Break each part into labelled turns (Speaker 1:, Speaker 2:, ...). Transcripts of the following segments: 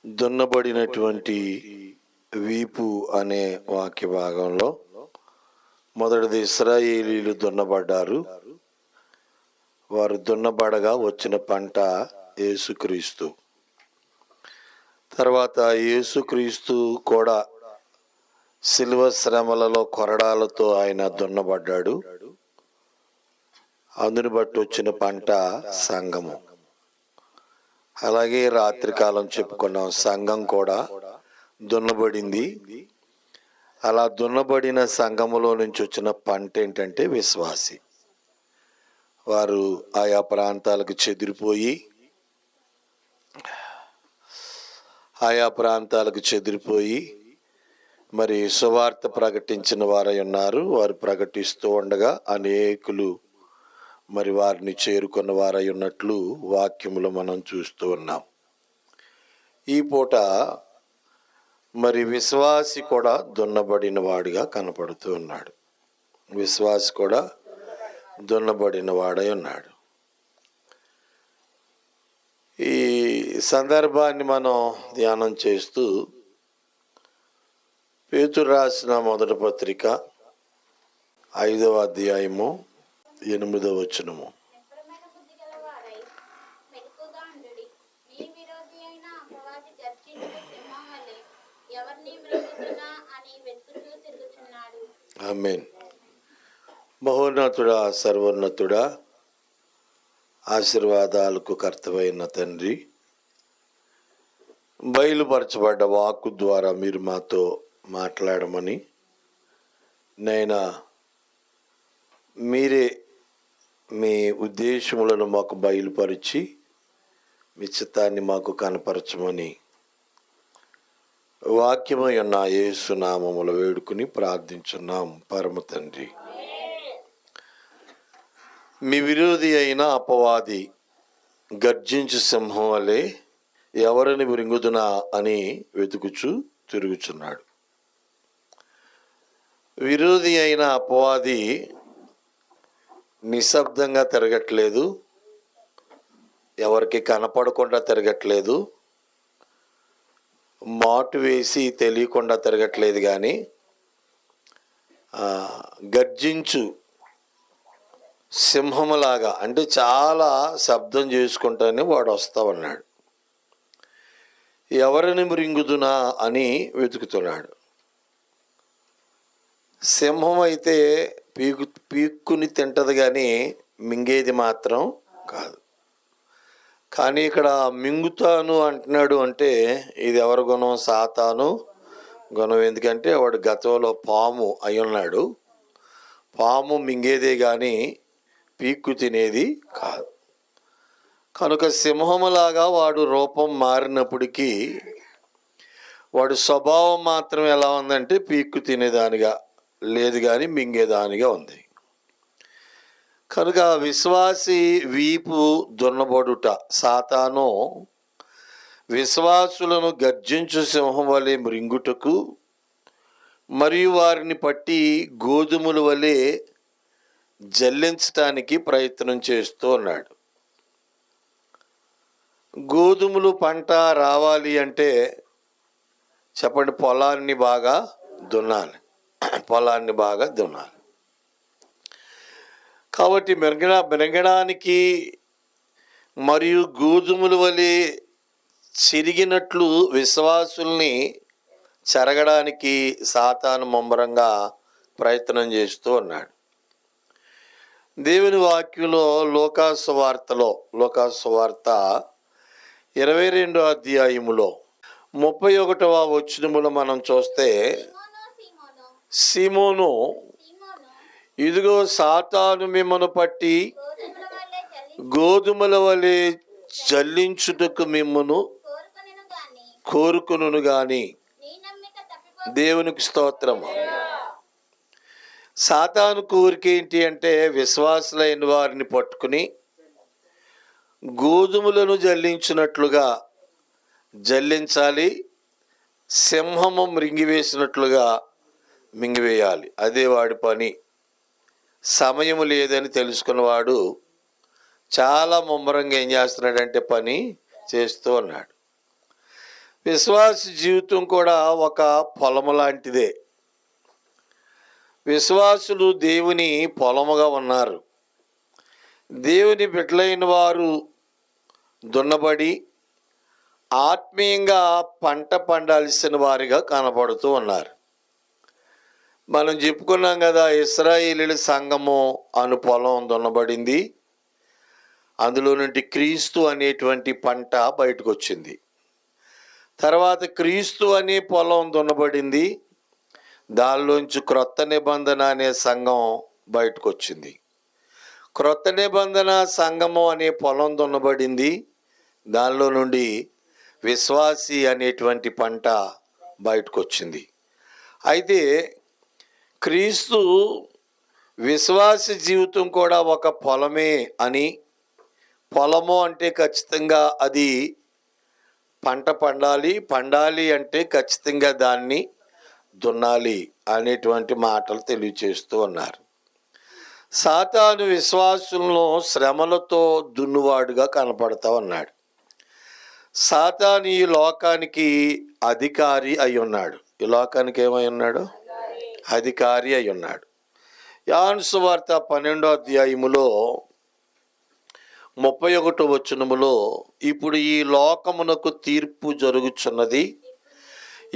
Speaker 1: దున్నబడినటువంటి వీపు అనే వాక్య భాగంలో మొదటిది ఇశ్రాయేలీలు దున్నబడ్డారు. వారు దున్నబడగా వచ్చిన పంట యేసుక్రీస్తు. తర్వాత యేసుక్రీస్తు కూడా శిలువ శ్రమలలో కొరడాలతో ఆయన దున్నబడ్డాడు. అందుని బట్టి వచ్చిన పంట సంఘము. అలాగే రాత్రికాలం చెప్పుకున్నాం, సంఘం కూడా దున్నబడింది. అలా దున్నబడిన సంఘములో నుంచి వచ్చిన పంట ఏంటంటే విశ్వాసి. వారు ఆయా ప్రాంతాలకు చెదిరిపోయి మరి సువార్త ప్రకటించిన వారై ఉన్నారు. వారు ప్రకటిస్తూ ఉండగా అనేకులు మరి వారిని చేరుకున్న వారై ఉన్నట్లు వాక్యములు మనం చూస్తూ ఉన్నాం. ఈ పూట మరి విశ్వాసి కూడా దున్నబడిన వాడిగా కనపడుతూ ఉన్నాడు. విశ్వాసి కూడా దున్నబడిన వాడై ఉన్నాడు. ఈ సందర్భాన్ని మనం ధ్యానం చేస్తూ పేతురు రాసిన మొదటి పత్రిక 5వ అధ్యాయము 8వ వచనము. ఆమేన్. మహోన్నతుడా, సర్వోన్నతుడా, ఆశీర్వాదాలకు కర్తవైన తండ్రి, బయలుపరచబడ్డ వాక్కు ద్వారా మీరు మాతో మాట్లాడమని నైనా మీరే మీ ఉద్దేశములను మాకు బయలుపరిచి మీ చిత్తాన్ని మాకు కనపరచమని వాక్యమై ఉన్న యేసు నామములో వేడుకుని ప్రార్థించున్నాం పరమ తండ్రి. మీ విరోధి అయిన అపవాది గర్జించు సింహం వలె ఎవరిని మృంగుదునా అని వెతుకుచూ తిరుగుచున్నాడు. విరోధి అయిన అపవాది నిశ్శబ్దంగా తిరగట్లేదు, ఎవరికి కనపడకుండా తిరగట్లేదు, మాటు వేసి తెలియకుండా తిరగట్లేదు. కానీ గర్జించు సింహములాగా అంటే చాలా శబ్దం చేసుకుంటానే వాడు వస్తామన్నాడు. ఎవరిని మృంగుదునా అని వెతుకుతున్నాడు. సింహం అయితే పీక్కుని తింటది కానీ మింగేది మాత్రం కాదు. కానీ ఇక్కడ మింగుతాను అంటున్నాడు అంటే ఇది ఎవరి గుణం? సాతాను గుణం. ఎందుకంటే వాడు గతంలో పాము అయి ఉన్నాడు. పాము మింగేదే కానీ పీక్కు తినేది కాదు. కనుక సింహములాగా వాడు రూపం మారినప్పటికీ వాడు స్వభావం మాత్రం ఎలా ఉందంటే పీక్కు తినేదానిగా లేదు, కానీ మింగేదానిగా ఉంది. కనుక విశ్వాసి వీపు దున్నబడుట. సాతాను విశ్వాసులను గర్జించు సింహం వలె మృంగుటకు మరియు వారిని పట్టి గోధుమల వలె జల్లించటానికి ప్రయత్నం చేస్తూ ఉన్నాడు. గోధుమలు పంట రావాలి అంటే చెప్పండి, పొలాన్ని బాగా దున్నాలి. కాబట్టి మెరగడానికి మరియు గోధుమల వలె చిరిగినట్లు విశ్వాసుల్ని చెరగడానికి సాతాను ముమ్మరంగా ప్రయత్నం చేస్తూ ఉన్నాడు. దేవుని వాక్యంలో లోకాసు వార్త 22వ అధ్యాయములో 31వ వచనములో మనం చూస్తే, సీమోను, ఇదిగో సాతాను మిమ్మను పట్టి గోధుమల వలె జల్లించుటకు మిమ్మను కోరుకును గాని. దేవునికి స్తోత్రము. సాతాను కోరిక ఏంటి అంటే విశ్వాసులైన వారిని పట్టుకుని గోధుమలను జల్లించినట్లుగా జల్లించాలి, సింహము మృంగివేసినట్లుగా మింగివేయాలి. అదే వాడి పని. సమయం లేదని తెలుసుకున్నవాడు చాలా ముమ్మరంగా ఏం చేస్తున్నాడంటే పని చేస్తూ ఉన్నాడు. విశ్వాస జీవితం కూడా ఒక పొలము లాంటిదే. విశ్వాసులు దేవుని పొలముగా ఉన్నారు. దేవుని బిడ్డలైన వారు దున్నబడి ఆత్మీయంగా పంట పండాల్సిన వారిగా కనపడుతూ ఉన్నారు. మనం చెప్పుకున్నాం కదా, ఇశ్రాయేలీయుల సంఘము అను పొలం దున్నబడింది. అందులో నుండి క్రీస్తు అనేటువంటి పంట బయటకు వచ్చింది. తర్వాత క్రీస్తు అనే పొలం దున్నబడింది. దానిలోంచి క్రొత్త నిబంధన అనే సంఘం బయటకు వచ్చింది. క్రొత్త నిబంధన సంఘము అనే పొలం దున్నబడింది. దానిలో నుండి విశ్వాసి అనేటువంటి పంట బయటకు వచ్చింది. అయితే క్రీస్తు విశ్వాస జీవితం కూడా ఒక పొలమే అని, పొలము అంటే ఖచ్చితంగా అది పంట పండాలి అంటే ఖచ్చితంగా దాన్ని దున్నాలి అనేటువంటి మాటలు తెలియచేస్తూ ఉన్నారు. సాతాను విశ్వాసులను శ్రమలతో దున్నువాడుగా కనపడతా ఉన్నాడు. సాతాను ఈ లోకానికి అధికారి అయి ఉన్నాడు. ఈ లోకానికి ఏమై ఉన్నాడు? అధికారి అయి ఉన్నాడు. యోహాను సువార్త 12వ అధ్యాయములో 31వ వచనములో, ఇప్పుడు ఈ లోకమునకు తీర్పు జరుగుచున్నది,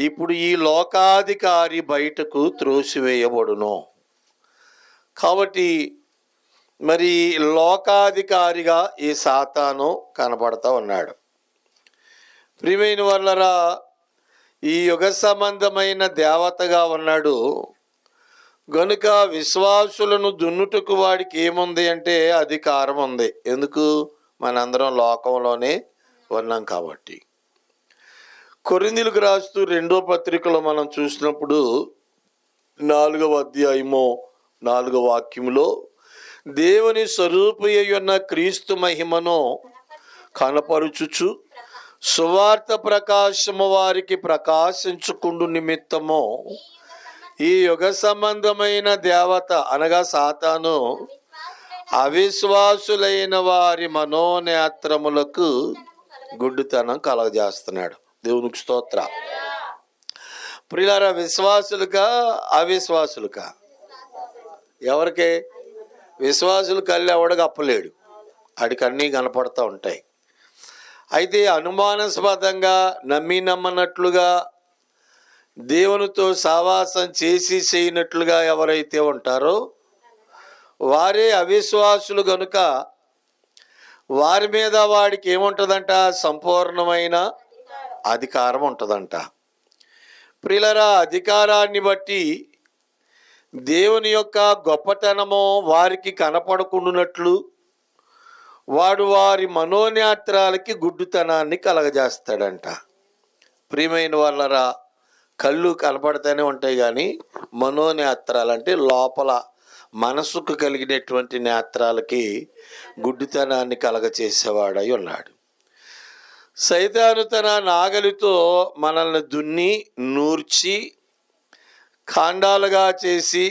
Speaker 1: ఇప్పుడు ఈ లోకాధికారి బయటకు త్రోసివేయబడును. కాబట్టి మరి లోకాధికారిగా ఈ సాతాను కనపడతా ఉన్నాడు. ప్రియమైన వాళ్ళరా, ఈ యుగ సంబంధమైన దేవతగా ఉన్నాడు గనుక విశ్వాసులను దున్నుటకు వాడికి ఏముంది అంటే అధికారం ఉంది. ఎందుకు? మనందరం లోకంలోనే ఉన్నాం కాబట్టి. కొరింథీయులకు రాస్తూ 2వ పత్రికలో మనం చూసినప్పుడు 4వ అధ్యాయము 4వ వాక్యములో, దేవుని స్వరూపి ఉన్న క్రీస్తు మహిమను కనపరుచుచు సువార్త ప్రకాశము వారికి ప్రకాశించుకుండు నిమిత్తము ఈ యుగ సంబంధమైన దేవత అనగా సాతాను అవిశ్వాసులైన వారి మనోనేత్రములకు గుడ్డితనం కలగజేస్తున్నాడు. దేవునికి స్తోత్ర. ప్రియులారా, విశ్వాసులుగా అవిశ్వాసులుగా? ఎవరికి? విశ్వాసులు కళ్ళు ఎవడగా అప్పలేడు, ఆడికి అన్నీ కనపడతా ఉంటాయి. అయితే అనుమానాస్పదంగా నమ్మనట్లుగా దేవునితో సావాసం చేసి చేయనట్లుగా ఎవరైతే ఉంటారో వారే అవిశ్వాసులు గనుక వారి మీద వాడికి ఏముంటుందంట? సంపూర్ణమైన అధికారం ఉంటుందంట. ప్రియులారా, అధికారాన్ని బట్టి దేవుని యొక్క గొప్పతనము వారికి కనపడకుండానట్లు వాడు వారి మనోనేత్రాలకి గుడ్డుతనాన్ని కలగజేస్తాడంట. ప్రియమైన వాళ్ళరా, కళ్ళు కనపడతానే ఉంటాయి కానీ మనోనేత్రాలు అంటే లోపల మనసుకు కలిగినటువంటి నేత్రాలకి గుడ్డితనాన్ని కలగచేసేవాడై ఉన్నాడు. సైతాను తన నాగలితో మనల్ని దున్ని నూర్చి ఖండాలుగా చేసి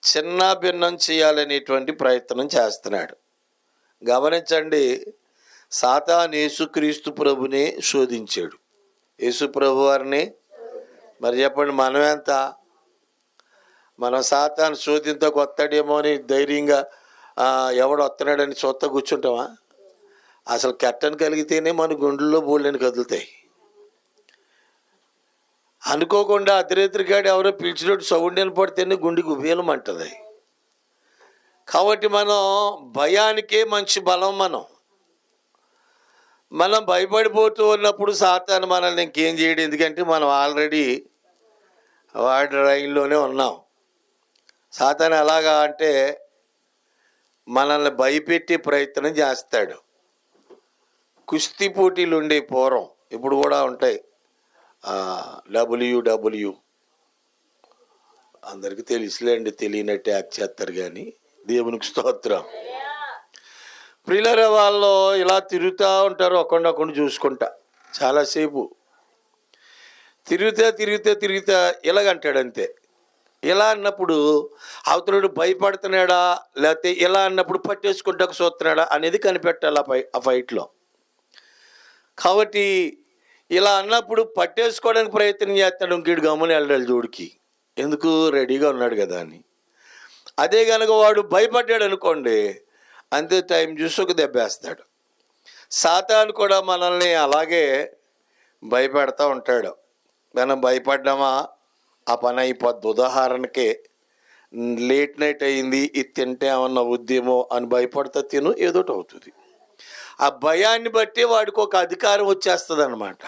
Speaker 1: చిన్న భిన్నం చేయాలనేటువంటి ప్రయత్నం చేస్తున్నాడు. గమనించండి, సాతాను యేసుక్రీస్తు ప్రభునే శోధించాడు. యేసు ప్రభు వారిని మరి చెప్పండి, మనం ఎంత? మనం సాతాను శోధింతో వస్తాడేమో అని ధైర్యంగా ఎవడు వస్తున్నాడని చూస్తా కూర్చుంటామా? అసలు కెట్టని కలిగితేనే మన గుండెల్లో బోళ్ళని కదులుతాయి. అనుకోకుండా అర్ధరాత్రిగాడు ఎవరో పిలిచినట్టు సౌండ్ వినపడితేనే గుండెకి ఉబేలమంటది. కాబట్టి మనం భయానికే మంచి బలం. మనం భయపడిపోతూ ఉన్నప్పుడు సాతాను మనల్ని ఇంకేం చేయడు. ఎందుకంటే మనం ఆల్రెడీ వాడి రైల్లోనే ఉన్నాం. సాతాను ఎలాగా అంటే మనల్ని భయపెట్టే ప్రయత్నం చేస్తాడు. కుస్తీ పోటీలు ఉండే పూర్వం, ఇప్పుడు కూడా ఉంటాయి. WW అందరికీ తెలుసులేండి, తెలియనట్టు యాక్ట్ చేస్తారు కానీ దేవునికి స్తోత్రం. ప్రియులారా, వాళ్ళు ఇలా తిరుగుతూ ఉంటారు, ఒకరినొకరిని చూసుకుంటా చాలాసేపు తిరుగుతా ఇలాగంటాడు అంతే. ఇలా అన్నప్పుడు అవతలుడు భయపడుతున్నాడా లేకపోతే ఇలా అన్నప్పుడు పట్టేసుకుంటాకు చూస్తున్నాడా అనేది కనిపెట్టాలి ఆ ఫైట్లో. కాబట్టి ఇలా అన్నప్పుడు పట్టేసుకోవడానికి ప్రయత్నం చేస్తాడు, ఇంకీడు గమ్మున వెళ్ళాలి జోడికి, ఎందుకు రెడీగా ఉన్నాడు కదా అని. అదే కనుక వాడు భయపడ్డాడు అనుకోండి, అంతే టైం చూసి ఒక దెబ్బేస్తాడు. సాతాను కూడా మనల్ని అలాగే భయపెడతా ఉంటాడు. మనం భయపడ్డామా ఆ పని అయిపోద్ది. ఉదాహరణకే లేట్ నైట్ అయింది, ఇది తింటే ఏమన్నా ఉద్యమో అని భయపడతా తిను, ఏదోటి అవుతుంది. ఆ భయాన్ని బట్టి వాడికి ఒక అధికారం వచ్చేస్తుంది అనమాట.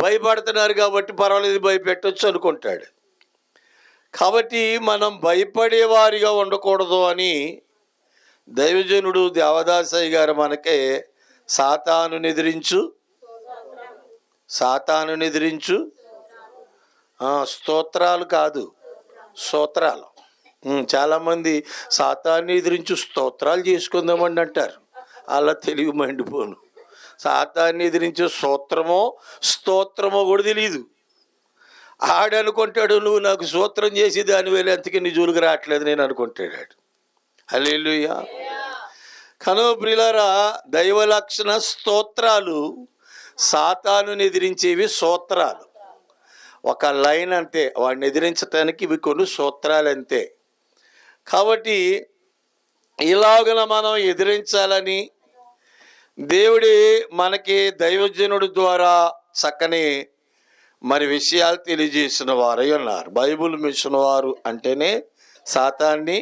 Speaker 1: భయపడుతున్నారు కాబట్టి పర్వాలేదు భయపెట్టవచ్చు అనుకుంటాడు. కాబట్టి మనం భయపడేవారిగా ఉండకూడదు అని దైవజనుడు దేవదాసయ్య గారు మనకే సాతాను ఎదిరించు స్తోత్రాలు కాదు, స్తోత్రాలు. చాలామంది సాతాన్ని ఎదిరించు స్తోత్రాలు చేసుకుందామండి అంటారు. అలా తెలివి మండిపోను. సాతాన్ని ఎదిరించే స్తోత్రమో కూడా తెలియదు. ఆడనుకుంటాడు నువ్వు నాకు స్తోత్రం చేసి దాని వేళ అంతకీ నీ జోలికి రావట్లేదు నేను అనుకుంటాడు. హల్లెలూయా. కనో ప్రియులారా, దైవ లక్షణ స్తోత్రాలు సాతాను ఎదిరించేవి సూత్రాలు. ఒక లైన్ అంతే, వాడిని ఎదిరించటానికి ఇవి కొన్ని సూత్రాలు అంతే. కాబట్టి ఇలాగన మనం ఎదిరించాలని దేవుడి మనకి దైవజనుడి ద్వారా చక్కని మరి విషయాలు తెలియజేసిన వారై ఉన్నారు. బైబుల్ మిషన్ వారు అంటేనే సాతాన్ని,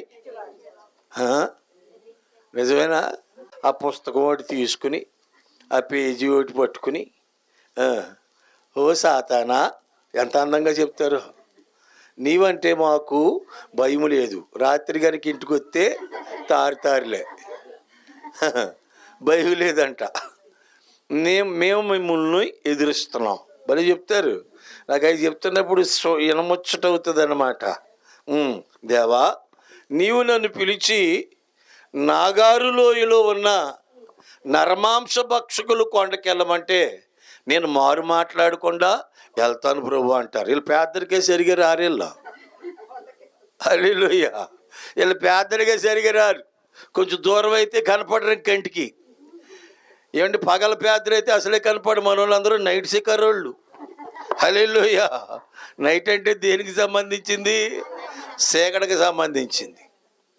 Speaker 1: నిజమేనా? ఆ పుస్తకం ఒకటి తీసుకుని ఆ పేజీ ఒకటి పట్టుకుని ఓ సాతానా ఎంత అందంగా చెప్తారు, నీవంటే మాకు భయం లేదు, రాత్రి కనుక ఇంటికి వస్తే తారులే భయం లేదంట, మేము మిమ్మల్ని ఎదురిస్తున్నాం మరి చెప్తారు. నాకు అవి చెప్తున్నప్పుడు వినముచ్చట అవుతుంది అన్నమాట. దేవా, నీవు నన్ను పిలిచి నాగారు లోయలో ఉన్న నరమాంస భక్షకులు కొండకెళ్ళమంటే నేను మారు మాట్లాడకుండా వెళ్తాను ప్రభు అంటారు. వీళ్ళు పేదరికే సరిగా రారు. హల్లెలూయా. వీళ్ళు పేదరికే సరిగా రారు. కొంచెం దూరం అయితే కనపడరు కంటికి. ఏమంటే పగల పేదరైతే అసలే కనపడు. మన వాళ్ళందరూ నైట్ శిఖరోళ్ళు. హల్లెలూయా. నైట్ అంటే దేనికి సంబంధించింది? సేకడకి సంబంధించింది.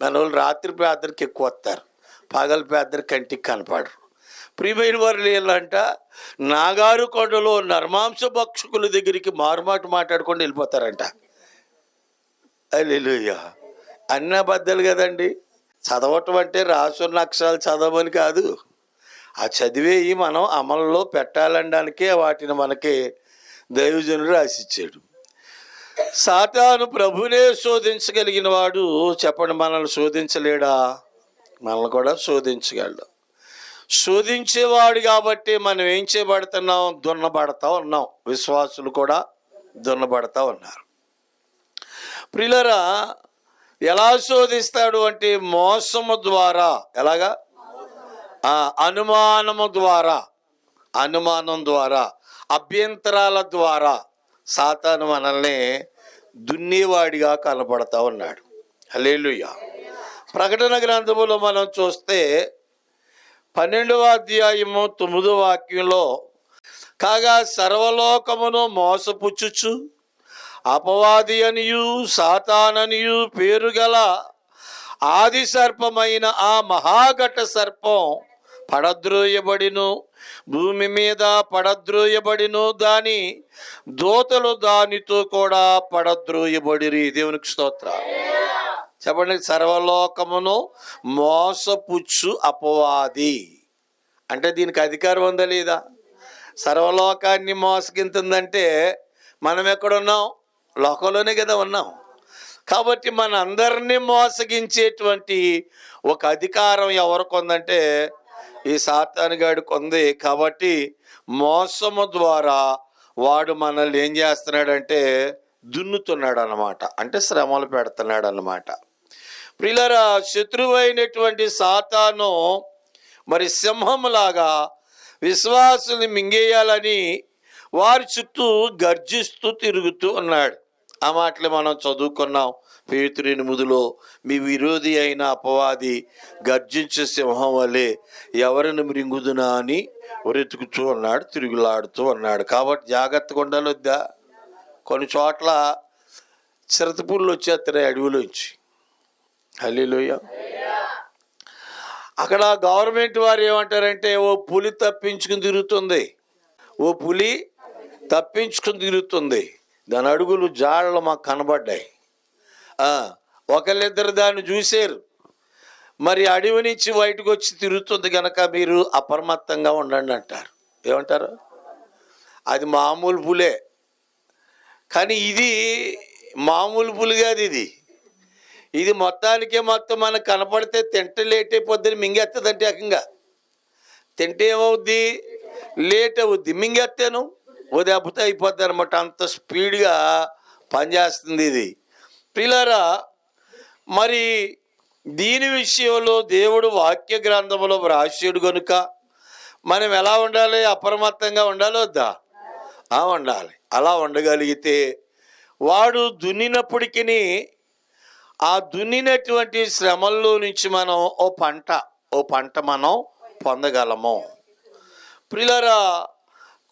Speaker 1: మన వాళ్ళు రాత్రి పేదరికి ఎక్కువ వస్తారు, పగల పేదరి కంటికి కనపడరు. ప్రియమైన వారు లేదంట నాగారు కొండలో నర్మాంస భక్షకుల దగ్గరికి మారుమాట మాట్లాడుకొని వెళ్ళిపోతారంట. హల్లెలూయా. అన్ని అబద్ధాలు కదండి. చదవటం అంటే రాసున్న అక్షరాలు చదవమని కాదు, ఆ చదివేయి మనం అమల్లో పెట్టాలనడానికే వాటిని మనకి దైవజనుడు రాసిచ్చాడు. సాతాను ప్రభునే శోధించగలిగిన వాడు చెప్పండి, మనల్ని శోధించలేడా? మనల్ని కూడా శోధించగలడు. శోధించేవాడు కాబట్టి మనం ఏం చేయబడుతున్నాం? దున్నబడతా ఉన్నాం. విశ్వాసులు కూడా దున్నబడతా ఉన్నారు. ప్రియులారా, ఎలా శోధిస్తాడు అంటే మోసము ద్వారా. ఎలాగా? అనుమానం ద్వారా, అభ్యంతరాల ద్వారా సాతాను మనల్ని దున్నేవాడిగా కనపడతా ఉన్నాడు. హల్లెలూయా. ప్రకటన గ్రంథములో మనం చూస్తే 12వ అధ్యాయము 9వ వాక్యంలో, కాగా సర్వలోకమును మోసపుచ్చుచు అపవాది అనియు సాతాననియు పేరు గల ఆది సర్పమైన ఆ మహాఘట సర్పం పడద్రోయబడిను, భూమి మీద పడద్రోయబడిను, దాని దూతలు దానితో కూడా పడద్రోయబడిరి. దేవునికి స్తోత్రం. చెప్పండి, సర్వలోకమును మోసపుచ్చు అపవాది అంటే దీనికి అధికారం ఉందా లేదా? సర్వలోకాన్ని మోసగింతుందంటే మనం ఎక్కడున్నాం? లోకంలోనే కదా ఉన్నాం. కాబట్టి మన అందరినీ మోసగించేటువంటి ఒక అధికారం ఎవరికి ఉందంటే ఈ సాతాను గాడికి ఉంది. కాబట్టి మోసము ద్వారా వాడు మనల్ని ఏం చేస్తున్నాడంటే దున్నుతున్నాడు అన్నమాట, అంటే శ్రమలు పెడుతున్నాడు అన్నమాట. ప్రియులారా, శత్రువైనటువంటి సాతాను మరి సింహంలాగా విశ్వాసుల్ని మింగేయాలని వారి చుట్టూ గర్జిస్తూ తిరుగుతూ ఉన్నాడు. ఆ మాటలు మనం చదువుకున్నాం. పేతురు 8లో మీ విరోధి అయిన అపవాది గర్జించే సింహం వలె ఎవరిని మృంగుదునా అని వెతుకుతూ ఉన్నాడు, తిరుగులాడుతూ ఉన్నాడు. కాబట్టి జాగ్రత్తగా ఉండాలి వద్దా? కొన్ని చోట్ల చిరతపుళ్ళు వచ్చేస్తున్నాయి అడవిలోంచి. హల్లెలూయా. అక్కడ గవర్నమెంట్ వారు ఏమంటారంటే, ఓ పులి తప్పించుకుని తిరుగుతుంది, ఓ పులి తప్పించుకుని తిరుగుతుంది. దాని అడుగులు జాడలు మాకు కనబడ్డాయి. ఒకళ్ళిద్దరు దాన్ని చూశారు. మరి అడవి నుంచి బయటకు వచ్చి తిరుగుతుంది కనుక మీరు అప్రమత్తంగా ఉండండి అంటారు. ఏమంటారు? అది మామూలు పులే, కానీ ఇది మామూలు పులి కాదు. ఇది మొత్తానికే మొత్తం మనకు కనపడితే తింటే లేట్ అయిపోద్దని మింగేస్తుందంటే ఏకంగా. తింటే ఏమవుద్ది? లేట్ అవుద్ది. మింగేస్తాను ఓ దెబ్బతో అయిపోద్ది అనమాట. అంత స్పీడ్గా పనిచేస్తుంది ఇది. ప్రియులారా, మరి దీని విషయంలో దేవుడు వాక్య గ్రంథంలో వ్రాసాడు కనుక మనం ఎలా ఉండాలి? అప్రమత్తంగా ఉండాలి వద్దా? ఉండాలి. అలా ఉండగలిగితే వాడు దున్నినప్పటికీ ఆ దున్నినటువంటి శ్రమల్లో నుంచి మనం ఓ పంట మనం పొందగలము. ప్రియులారా,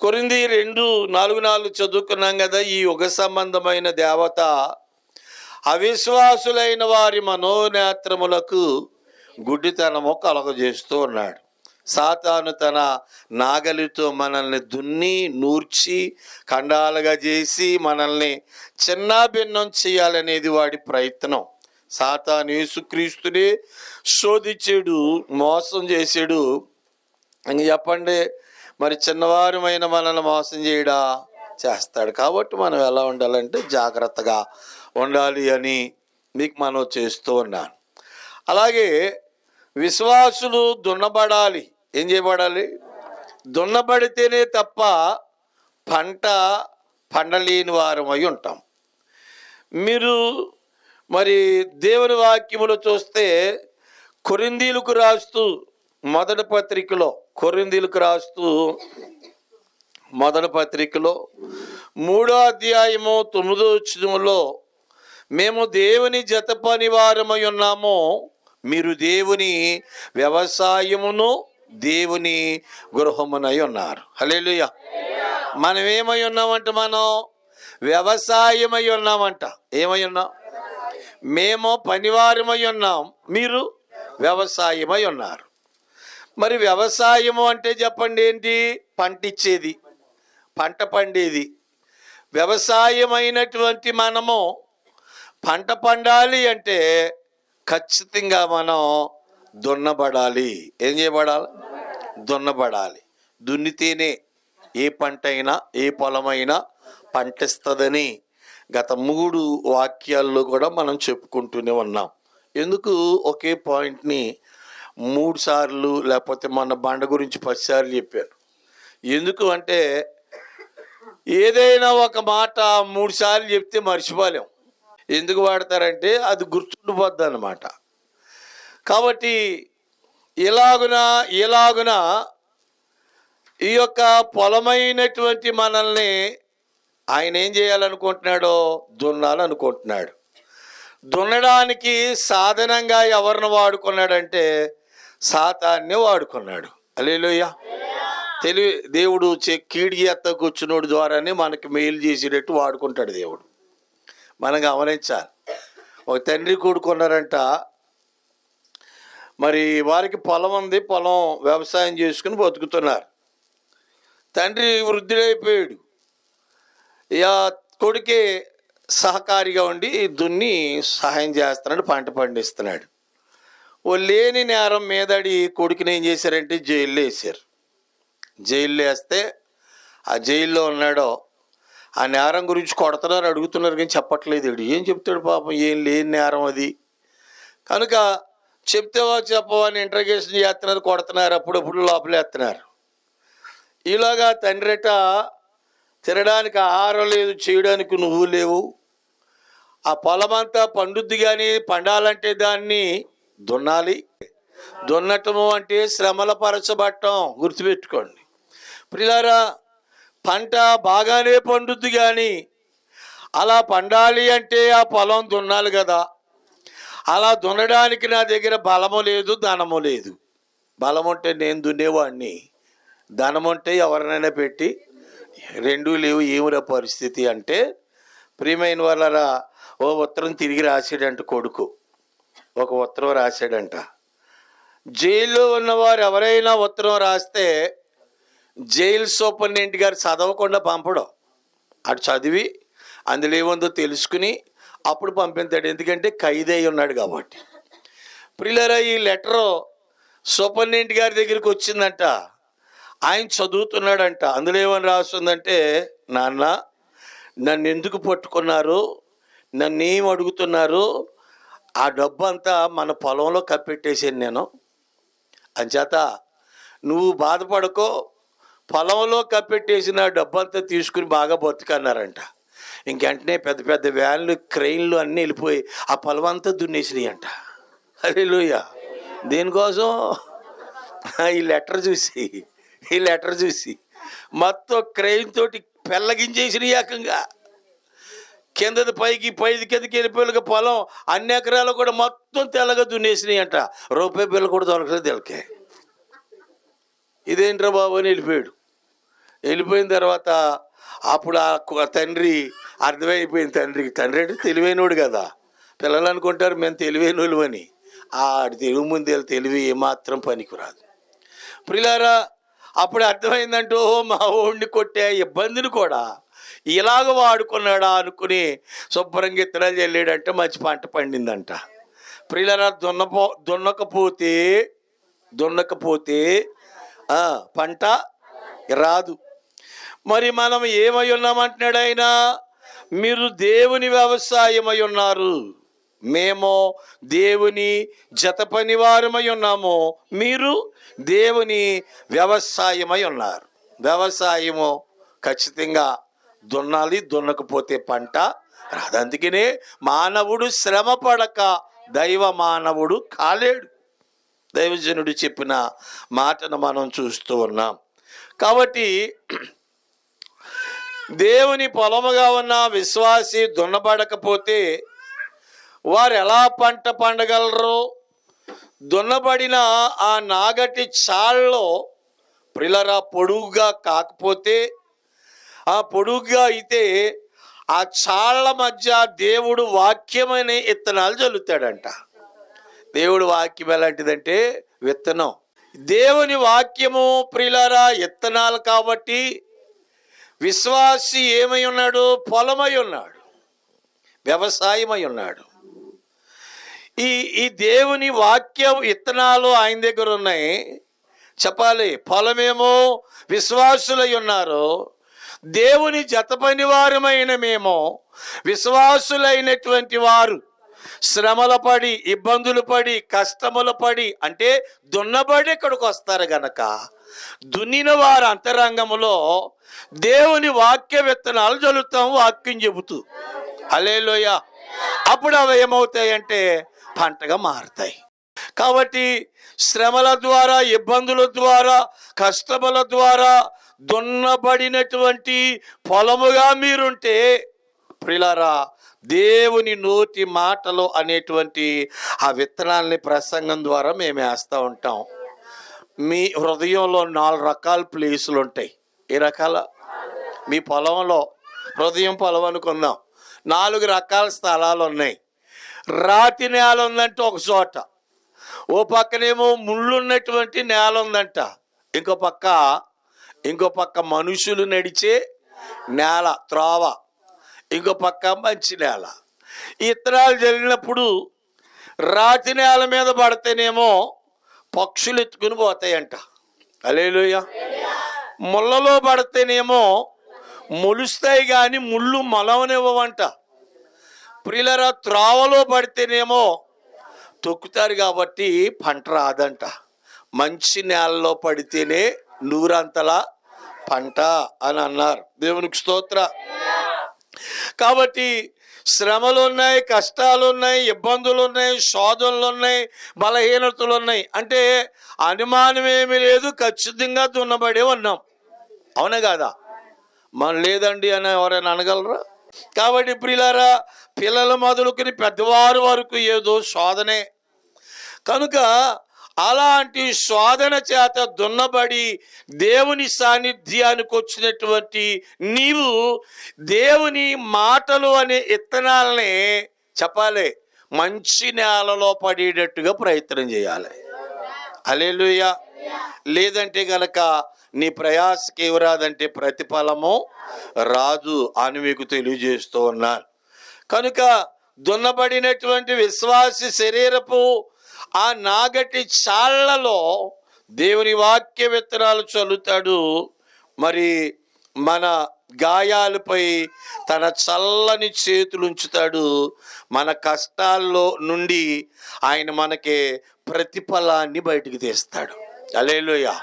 Speaker 1: కొరింథీ 2:4 చదువుకున్నాం కదా. ఈ యుగ సంబంధమైన దేవత అవిశ్వాసులైన వారి మనోనేత్రములకు గుడ్డితనము కలగజేస్తూ ఉన్నాడు. సాతాను తన నాగలితో మనల్ని దున్ని నూర్చి ఖండాలుగా చేసి మనల్ని చిన్నాభిన్నం చేయాలనేది వాడి ప్రయత్నం. సాతాను యేసుక్రీస్తునే శోధించాడు, మోసం చేశాడు. ఇంక చెప్పండి, మరి చిన్నవారమైన మనల్ని మోసం చేయడా? చేస్తాడు. కాబట్టి మనం ఎలా ఉండాలంటే జాగ్రత్తగా ఉండాలి అని మీకు మనం చేస్తూ ఉన్నాను. అలాగే విశ్వాసులు దున్నబడాలి. ఏం చేయబడాలి? దున్నబడితేనే తప్ప పండలేని వారమై ఉంటాం. మీరు మరి దేవుని వాక్యములో చూస్తే కొరింథీయులకు రాస్తూ మొదటి పత్రికలో 3:9 మేము దేవుని జత పని వారమై ఉన్నాము, మీరు దేవుని వ్యవసాయమును దేవుని గృహమునై ఉన్నారు. హల్లెలూయా. మనం ఏమై ఉన్నామంట? మనం వ్యవసాయమై ఉన్నామంట. ఏమై ఉన్నాం? మేము పనివారమై ఉన్నాం, మీరు వ్యవసాయమై ఉన్నారు. మరి వ్యవసాయము అంటే చెప్పండి ఏంటి? పంట ఇచ్చేది, పంట పండేది. వ్యవసాయమైనటువంటి మనము పంట పండాలి అంటే ఖచ్చితంగా మనం దున్నబడాలి. ఏం చేయబడాలి? దున్నబడాలి. దున్నితేనే ఏ పంట అయినా ఏ పొలమైనా పంటిస్తుందని గత 3 వాక్యాల్లో కూడా మనం చెప్పుకుంటూనే ఉన్నాం. ఎందుకు ఒకే పాయింట్ని 3 సార్లు లేకపోతే మన బండ గురించి 10 సార్లు చెప్పాను? ఎందుకు అంటే ఏదైనా ఒక మాట 3 సార్లు చెప్తే మర్చిపోలేం. ఎందుకు వాడతారంటే అది గుర్తుండిపోద్ది అన్నమాట. కాబట్టి ఇలాగున ఈ యొక్క పొలమైనటువంటి మనల్ని ఆయన ఏం చేయాలనుకుంటున్నాడో దున్నాలనుకుంటున్నాడు. దున్నడానికి సాధనంగా ఎవరిని వాడుకున్నాడంటే సాతాన్ని వాడుకున్నాడు. హల్లెలూయా. దేవుడు కీడి ఎత్త కూర్చున్నోడు ద్వారానే మనకి మేలు చేసేటట్టు వాడుకుంటాడు దేవుడు. మనం గమనించాలి. ఒక తండ్రి కూడుకున్నారంట. మరి వారికి పొలం ఉంది, పొలం వ్యవసాయం చేసుకుని బతుకుతున్నారు. తండ్రి వృద్ధుడైపోయాడు. ఇక కొడుకే సహకారిగా ఉండి దున్ని సహాయం చేస్తున్నాడు, పంట పండిస్తున్నాడు. ఓ లేని నేరం మీదడి కొడుకుని ఏం చేశారంటే జైల్లో వేశారు. జైల్లో వేస్తే ఆ జైల్లో ఉన్నాడో ఆ నేరం గురించి కొడుతున్నారు, అడుగుతున్నారు, కానీ చెప్పట్లేదు. ఏం చెప్తాడు పాపం? ఏం లేని నేరం అది కనుక చెప్తేవా చెప్పవా అని ఇంట్రగేషన్ చేస్తున్నారు, కొడుతున్నారు, అప్పుడప్పుడు లోపలేస్తున్నారు. ఈలోగా తండ్రిట తినడానికి ఆహారం లేదు, చేయడానికి నువ్వు లేవు. ఆ పొలమంతా పండుద్ది, కానీ పండాలంటే దాన్ని దున్నాలి. దున్నటము అంటే శ్రమల పరచబట్టం. గుర్తుపెట్టుకోండి ప్రియులారా. పంట బాగానే పండుద్ది, కానీ అలా పండాలి అంటే ఆ పొలం దున్నాలి కదా. అలా దున్నడానికి నా దగ్గర బలము లేదు, ధనము లేదు. బలం ఉంటే నేను దున్నేవాడిని, ధనం ఉంటే ఎవరినైనా పెట్టి, రెండూ లేవు. ఏమిరా పరిస్థితి అంటే, ప్రియమైన వాళ్ళరా, ఓ ఉత్తరం తిరిగి రాశాడంట కొడుకు. ఒక ఉత్తరం రాశాడంట. జైల్లో ఉన్నవారు ఎవరైనా ఉత్తరం రాస్తే జైలు సూపరింటెండెంట్ గారు చదవకుండా పంపడం. అటు చదివి అందులో ఏముందో తెలుసుకుని అప్పుడు పంపిస్తాడు. ఎందుకంటే ఖైదీ ఉన్నాడు కాబట్టి. ప్రియులారా, ఈ లెటరు సూపరింటెండెంట్ గారి దగ్గరికి వచ్చిందంట. ఆయన చదువుతున్నాడంట. అందులో ఏమని రాస్తుందంటే, నాన్న, నన్ను ఎందుకు పట్టుకున్నారు, నన్ను ఏం అడుగుతున్నారు, ఆ డబ్బు అంతా మన పొలంలో కప్పెట్టేసాను నేను, అంచేత నువ్వు బాధపడకో, పొలంలో కప్పెట్టేసిన డబ్బు అంతా తీసుకుని బాగా బతుకన్నారంట. ఇంకెంటనే పెద్ద పెద్ద వ్యాన్లు, క్రెయిన్లు అన్నీ వెళ్ళిపోయి ఆ పొలం అంతా దున్నేసినాయి అంట. హల్లెలూయా. దేనికోసం? ఈ లెటర్ చూసి మొత్తం క్రెయిన్ తోటి పెళ్ళగించేసినాయి ఏకంగా. కిందది పైకి, పైది కిందకి వెళ్ళిపోయి పొలం అన్ని ఎకరాలు కూడా మొత్తం తెల్లగా దున్నేసినాయి అంట. రూపాయి బిల్ల కూడా దొరకలేదు తెలకే. ఇదేంట్రా బాబు అని వెళ్ళిపోయిన తర్వాత అప్పుడు ఆ తండ్రి అర్థమైపోయింది. తండ్రి అంటే తెలివైనోడు కదా. పిల్లలు అనుకుంటారు మేము తెలివైనోళ్ళు అని. ఆడి తెలుగు ముందు తెలివి ఏమాత్రం పనికిరాదు. ప్రియులారా, అప్పుడు అర్థమైందంటూ, మా ఓడిని కొట్టే ఇబ్బందిని కూడా ఇలాగ వాడుకున్నాడా అనుకుని శుభ్రంగా ఇత్తనాలు చల్లాడంటే మంచి పంట పండిందంట. ప్రియులారా, దున్నకపోతే పంట రాదు. మరి మనం ఏమై ఉన్నామంటున్నాడు ఆయన? మీరు దేవుని వ్యవసాయమై ఉన్నారు, మేము దేవుని జత పనివారమై ఉన్నాము, మీరు దేవుని వ్యవసాయమై ఉన్నారు. వ్యవసాయము ఖచ్చితంగా దున్నాలి, దున్నకపోతే పంట రాదు. అందుకనే మానవుడు శ్రమ పడక దైవ మానవుడు కాలేడు. దైవజనుడు చెప్పిన మాటను మనం చూస్తూ ఉన్నాం. కాబట్టి దేవుని పొలముగా ఉన్న విశ్వాసి దున్నబడకపోతే వారు ఎలా పంట పండగలరు? దున్నబడిన ఆ నాగటి చాళ్ళలో ప్రిలరా పొడుగుగా కాకపోతే, ఆ పొడుగుగా అయితే ఆ చాళ్ళ మధ్య దేవుడు వాక్యమనే విత్తనాలు చల్లుతాడంట. దేవుడు వాక్యం ఎలాంటిదంటే విత్తనం. దేవుని వాక్యము ప్రిలరా విత్తనాలు. కాబట్టి విశ్వాసి ఏమై ఉన్నాడు? పొలమై ఉన్నాడు, వ్యవసాయమై ఉన్నాడు. ఈ దేవుని వాక్య విత్తనాలు ఆయన దగ్గర ఉన్నాయి. చెప్పాలి, పొలమేమో విశ్వాసులై ఉన్నారు, దేవుని జత పనివారమైన మేము విశ్వాసులైనటువంటి వారు శ్రమల పడి, ఇబ్బందులు పడి, కష్టములు పడి, అంటే దున్నబడి ఇక్కడికి వస్తారు గనక దున్నిన వారి అంతరంగంలో దేవుని వాక్య విత్తనాలు చల్లుతాం, వాక్యం చెబుతూ. హల్లెలూయా. అప్పుడు అవి ఏమవుతాయంటే పంటగా మారుతాయి. కాబట్టి శ్రమల ద్వారా, ఇబ్బందుల ద్వారా, కష్టముల ద్వారా దున్నబడినటువంటి పొలముగా మీరుంటే ప్రియులారా, దేవుని నోటి మాటలు అనేటువంటి ఆ విత్తనాల్ని ప్రసంగం ద్వారా మేము వేస్తూ ఉంటాం. మీ హృదయంలో 4 రకాల ప్లేసులు ఉంటాయి. ఏ రకాల? మీ పొలంలో, హృదయం పొలం అనుకుందాం, 4 రకాల స్థలాలు ఉన్నాయి. రాతి నేల ఉందంటే ఒక చోట, ఓ పక్కనేమో ముళ్ళు ఉన్నటువంటి నేల ఉందంట, ఇంకో పక్క మనుషులు నడిచే నేల, త్రోవ, ఇంకో పక్క మంచి నేల. ఈ ఇత్తనాలు జరిగినప్పుడు రాతి నేల మీద పడితేనేమో పక్షులు ఎత్తుకుని పోతాయంట. హల్లెలూయా. ముళ్ళలో పడితేనేమో మొలుస్తాయి కానీ ముళ్ళు మొలవనివ్వవంట. ప్రియులరా, త్రోవలో పడితేనేమో తొక్కుతారు కాబట్టి పంట రాదంట. మంచి నేలలో పడితేనే నూరంతలా పంట అని అన్నారు. దేవునికి స్తోత్ర. కాబట్టి శ్రమలు ఉన్నాయి, కష్టాలు ఉన్నాయి, ఇబ్బందులు ఉన్నాయి, శోధనలు ఉన్నాయి, బలహీనతలు ఉన్నాయి. అంటే అనుమానం ఏమీ లేదు, ఖచ్చితంగా దున్నబడే ఉన్నాం. అవునా కాదా? మనం లేదండి అని ఎవరైనా అనగలరా? కాబట్టి ప్రియులారా, పిల్లలు మొదలుకొని పెద్దవారు వరకు ఏదో శోధనే. కనుక అలాంటి శోధన చేత దున్నబడి దేవుని సాన్నిధ్యానికి వచ్చినటువంటి నీవు దేవుని మాటలు అనే ఇత్తనాలనే చెప్పాలి, మంచి నేలలో పడేటట్టుగా ప్రయత్నం చేయాలి. హల్లెలూయా. లేదంటే గనక నీ ప్రయాసకి ఏమి రాదంటే ప్రతిఫలము రాదు అని మీకు తెలియజేస్తూ ఉన్నాను. కనుక దున్నబడినటువంటి విశ్వాసి శరీరపు ఆ నాగటి చాళ్లలో దేవుని వాక్య విత్తనాలు చల్లుతాడు. మరి మన గాయాలపై తన చల్లని చేతులు ఉంచుతాడు. మన కష్టాల్లో నుండి ఆయన మనకి ప్రతిఫలాన్ని బయటికి తీస్తాడు. హల్లెలూయా.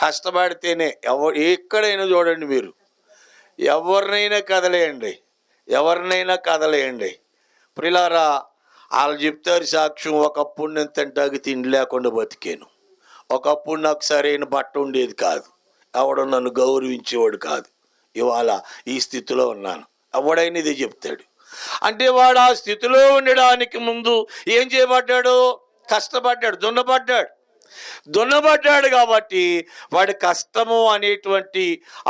Speaker 1: కష్టపడితేనే ఎక్కడైనా చూడండి, మీరు ఎవరినైనా కదలేయండి. ప్రియులారా, వాళ్ళు చెప్తారు సాక్ష్యం, ఒకప్పుడు నేను తింటాకి తిండి లేకుండా బతికాను, ఒకప్పుడు నాకు సరైన బట్ట ఉండేది కాదు, ఎవడు నన్ను గౌరవించేవాడు కాదు, ఇవాళ ఈ స్థితిలో ఉన్నాను. ఎవడైనా ఇది చెప్తాడు. అంటే వాడు ఆ స్థితిలో ఉండడానికి ముందు ఏం చేయబడ్డాడు? కష్టపడ్డాడు, దున్నబడ్డాడు. కాబట్టి వాడి కష్టము అనేటువంటి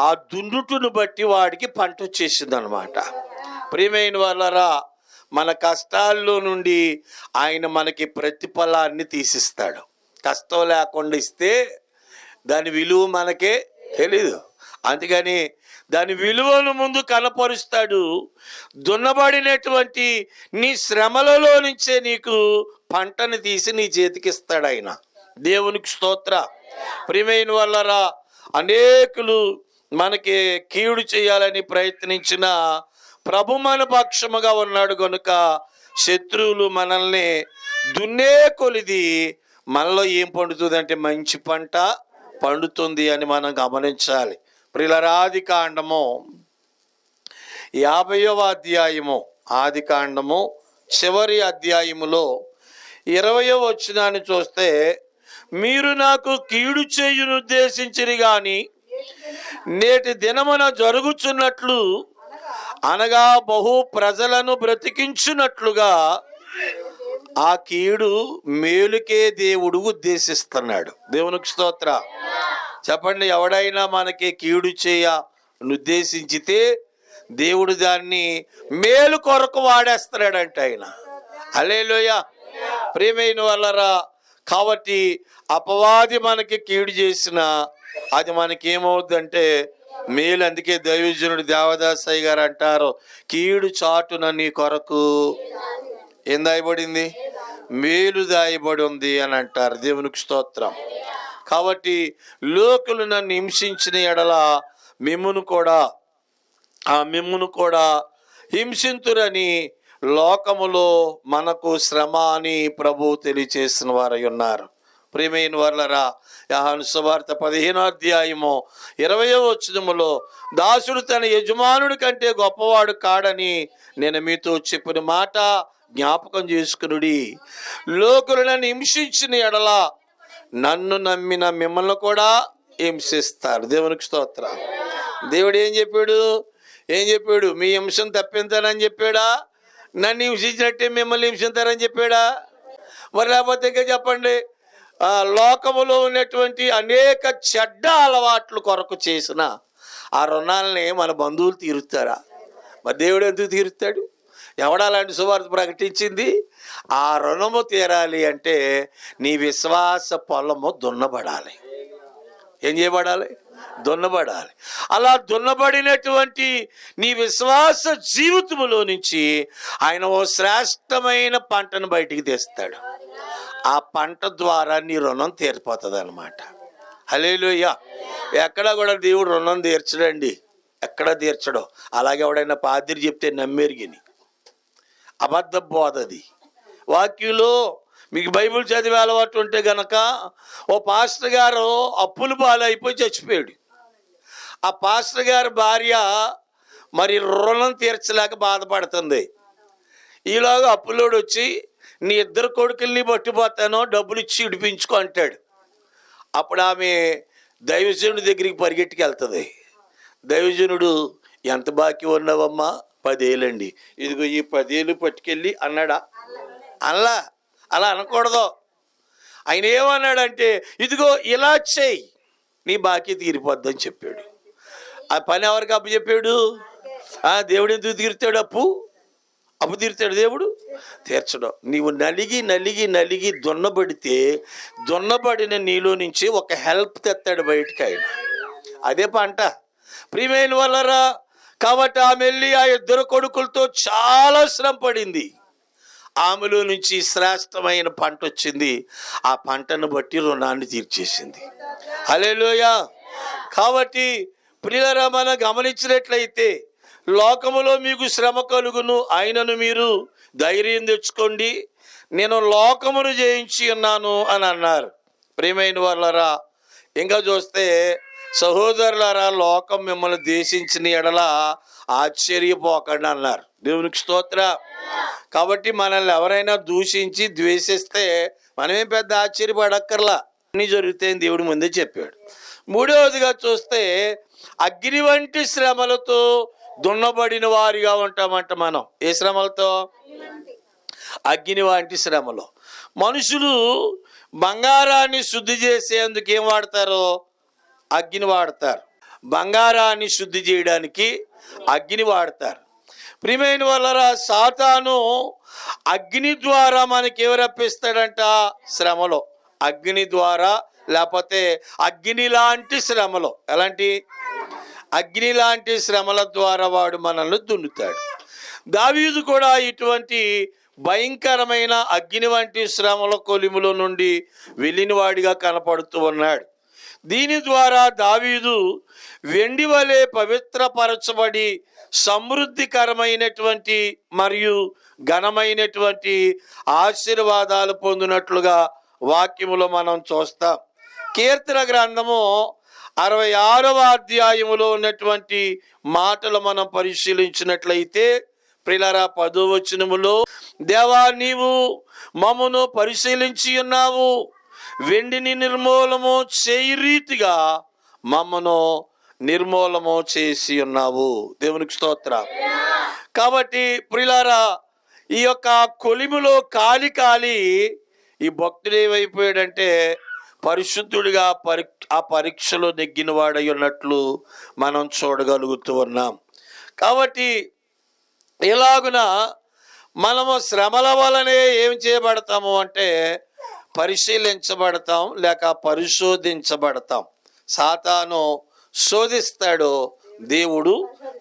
Speaker 1: ఆ దున్నుటును బట్టి వాడికి పంట వచ్చేసింది అనమాట. ప్రియమైన వాళ్ళరా, మన కష్టాల్లో నుండి ఆయన మనకి ప్రతిఫలాన్ని తీసిస్తాడు. కష్టం లేకుండా ఇస్తే దాని విలువ మనకే తెలీదు. అందుకని దాని విలువను ముందు కనపరుస్తాడు. దున్నబడినటువంటి నీ శ్రమలలో నుంచే నీకు పంటను తీసి నీ చేతికిస్తాడు ఆయన. దేవునికి స్తోత్ర. ప్రియమైన వాళ్ళరా, అనేకులు మనకి కీడు చేయాలని ప్రయత్నించిన ప్రభు మన పక్షముగా ఉన్నాడు కనుక శత్రువులు మనల్ని దున్నే కొలిది మనలో ఏం పండుతుంది అంటే మంచి పంట పండుతుంది అని మనం గమనించాలి. ప్రియులారా, ఆదికాండము 50వ అధ్యాయము, ఆదికాండము చివరి అధ్యాయములో 20వ వచనాన్ని చూస్తే, మీరు నాకు కీడు చేయును ఉద్దేశించిరి గాని నేటి దినమున జరుగుచున్నట్లు అనగా బహు ప్రజలను బ్రతికించున్నట్లుగా ఆ కీడు మేలుకే దేవుడు ఉద్దేశిస్తున్నాడు. దేవునికి స్తోత్ర. చెప్పండి, ఎవడైనా మనకి కీడు చేయ ఉద్దేశించితే దేవుడు దాన్ని మేలు కొరకు వాడేస్తున్నాడంట ఆయన. హల్లెలూయా. ప్రియమైన వాళ్ళరా, కాబట్టి అపవాది మనకి కీడు చేసిన అది మనకి ఏమవుద్దంటే మేలు. అందుకే దైవజనుడు దేవదాసయ్య గారు అంటారు, కీడు చాటున నీ కొరకు ఏం దాయబడింది? మేలు దాయబడి ఉంది అని అంటారు. దేవునికి స్తోత్రం. కాబట్టి లోకులు నన్ను హింసించిన ఎడల మిమ్మును కూడా హింసింతురని లోకములో మనకు శ్రమ అని ప్రభు తెలియచేసిన వారై ఉన్నారు. ప్రియమైన వాళ్ళరా, యోహాను సువార్త 15వ అధ్యాయము 20వ వచనములో, దాసుడు తన యజమానుడి కంటే గొప్పవాడు కాడని నేను మీతో చెప్పిన మాట జ్ఞాపకం చేసుకునుడి. లోకులు నన్ను హింసించిన ఎడల నన్ను నమ్మిన మిమ్మల్ని కూడా హింసిస్తారు. దేవునికి స్తోత్రం. దేవుడు ఏం చెప్పాడు? మీ హింసను తప్పించానని చెప్పాడా? నన్ను హింసించినట్టే మిమ్మల్ని హింసిస్తారని చెప్పాడా? మరి లేకపోతే ఇంకా చెప్పండి, లోకములో ఉన్నటువంటి అనేక చెడ్డ అలవాట్లు కొరకు చేసిన ఆ రుణాలని మన బంధువులు తీరుస్తారా? మరి దేవుడు ఎందుకు తీరుస్తాడు? ఎవడాలాంటి సువార్త ప్రకటించింది? ఆ రుణము తీరాలి అంటే నీ విశ్వాస పొలము దున్నబడాలి. ఏం చేయబడాలి? దున్నబడాలి. అలా దున్నబడినటువంటి నీ విశ్వాస జీవితములో నుంచి ఆయన ఓ శ్రేష్టమైన పంటను బయటికి తెస్తాడు. ఆ పంట ద్వారా నీ రుణం తీరిపోతుంది అనమాట. హల్లెలూయా. ఎక్కడా కూడా దేవుడు రుణం తీర్చడండి, ఎక్కడా తీర్చడం. అలాగే ఎవడైనా పాదిరి చెప్తే నమ్మెరిగిని అబద్ధ బోధది. వాక్యంలో మీకు బైబిల్ చదివే అలవాటు ఉంటే గనక, ఓ పాస్టర్ గారు అప్పుల పాలైపోయి చచ్చిపోయాడు. ఆ పాస్టర్ గారి భార్య మరి రుణం తీర్చలేక బాధపడుతుంది. ఈలోగా అప్పులోడు వచ్చి, నీ 2 కొడుకుల్ని పట్టిపోతానో డబ్బులు ఇచ్చి ఇడిపించుకో అంటాడు. అప్పుడు ఆమె దైవజనుడి దగ్గరికి పరిగెట్టుకెళ్తుంది. దైవజనుడు, ఎంత బాకీ ఉన్నావమ్మా? 10,000 అండి. ఇదిగో ఈ 10,000 పట్టుకెళ్ళి అన్నాడా? అలా అలా అనకూడదు. ఆయన ఏమన్నాడంటే, ఇదిగో ఇలా చేయి, నీ బాకీ తీరిపోద్దని చెప్పాడు. ఆ పని ఎవరికి అప్పు చెప్పాడు? దేవుడు ఎందుకు తీరుతాడు అప్పు? అప్పు తీరుతాడు దేవుడు? తీర్చడం. నీవు నలిగి నలిగి నలిగి దున్నబడితే దున్నబడిన నీలో నుంచి ఒక హెల్ప్ తెస్తాడు బయటికి ఆయన. అదే పంట. ప్రియమైన వాళ్ళరా, కాబట్టి ఆమె వెళ్ళి ఆ 2 కొడుకులతో చాలా శ్రమ పడింది. ఆమెలో నుంచి శ్రేష్టమైన పంట వచ్చింది. ఆ పంటను బట్టి రుణాన్ని తీర్చేసింది. హల్లెలూయా. కాబట్టి ప్రియులారా, మనం గమనించినట్లయితే లోకములో మీకు శ్రమ కలుగును, అయినను మీరు ధైర్యం తెచ్చుకోండి, నేను లోకమును జయించి ఉన్నాను అని అన్నారు. ప్రియమైన వాళ్ళరా, ఇంకా చూస్తే సహోదరులారా, లోకం మిమ్మల్ని ద్వేషించిన ఎడల ఆశ్చర్యపోకండి అన్నారు. దేవునికి స్తోత్ర. కాబట్టి మనల్ని ఎవరైనా దూషించి ద్వేషిస్తే మనమేం పెద్ద ఆశ్చర్యపడక్కర్లా, అన్నీ జరుగుతాయని దేవుడు ముందే చెప్పాడు. 3వదిగా చూస్తే అగ్ని వంటి శ్రమలతో దున్నబడిన వారిగా ఉంటామంట మనం. ఏ శ్రమలతో? అగ్ని వంటి శ్రమలో. మనుషులు బంగారాన్ని శుద్ధి చేసేందుకు ఏం వాడతారో? అగ్ని వాడతారు. బంగారాన్ని శుద్ధి చేయడానికి అగ్ని వాడతారు. ప్రియమైన వాళ్ళరా, సాతాను అగ్ని ద్వారా మనకి ఎవరు రప్పిస్తాడంట? శ్రమలో. అగ్ని ద్వారా, లేకపోతే అగ్ని లాంటి శ్రమలో. ఎలాంటి? అగ్ని లాంటి శ్రమల ద్వారా వాడు మనల్ని దున్నుతాడు. దావీదు కూడా ఇటువంటి భయంకరమైన అగ్ని వంటి శ్రమల కొలిముల నుండి వెళ్ళిన వాడిగా కనపడుతూ ఉన్నాడు. దీని ద్వారా దావీదు వెండి వలె పవిత్రపరచబడి సమృద్ధికరమైనటువంటి మరియు ఘనమైనటువంటి ఆశీర్వాదాలు పొందినట్లుగా వాక్యములో మనం చూస్తాం. కీర్తన గ్రంథము 66వ అధ్యాయములో ఉన్నటువంటి మాటలు మనం పరిశీలించినట్లయితే, ప్రియులారా, 10వ వచనములో, దేవా నీవు మమ్మును పరిశీలించి ఉన్నావు, వెండిని నిర్మూలము చేయి రీతిగా మమ్మను నిర్మూలము చేసి ఉన్నావు. దేవునికి స్తోత్రం. కాబట్టి ప్రియులారా, ఈ యొక్క కొలిములో కాలి ఈ భక్తుడు ఏమైపోయాడంటే పరిశుద్ధుడిగా ఆ పరీక్షలో నెగ్గిన వాడై ఉన్నట్లు మనం చూడగలుగుతూ ఉన్నాం. కాబట్టి ఇలాగున మనము శ్రమల వలనే ఏం చేయబడతాము అంటే పరిశీలించబడతాం, లేక పరిశోధించబడతాం. సాతాను శోధిస్తాడు, దేవుడు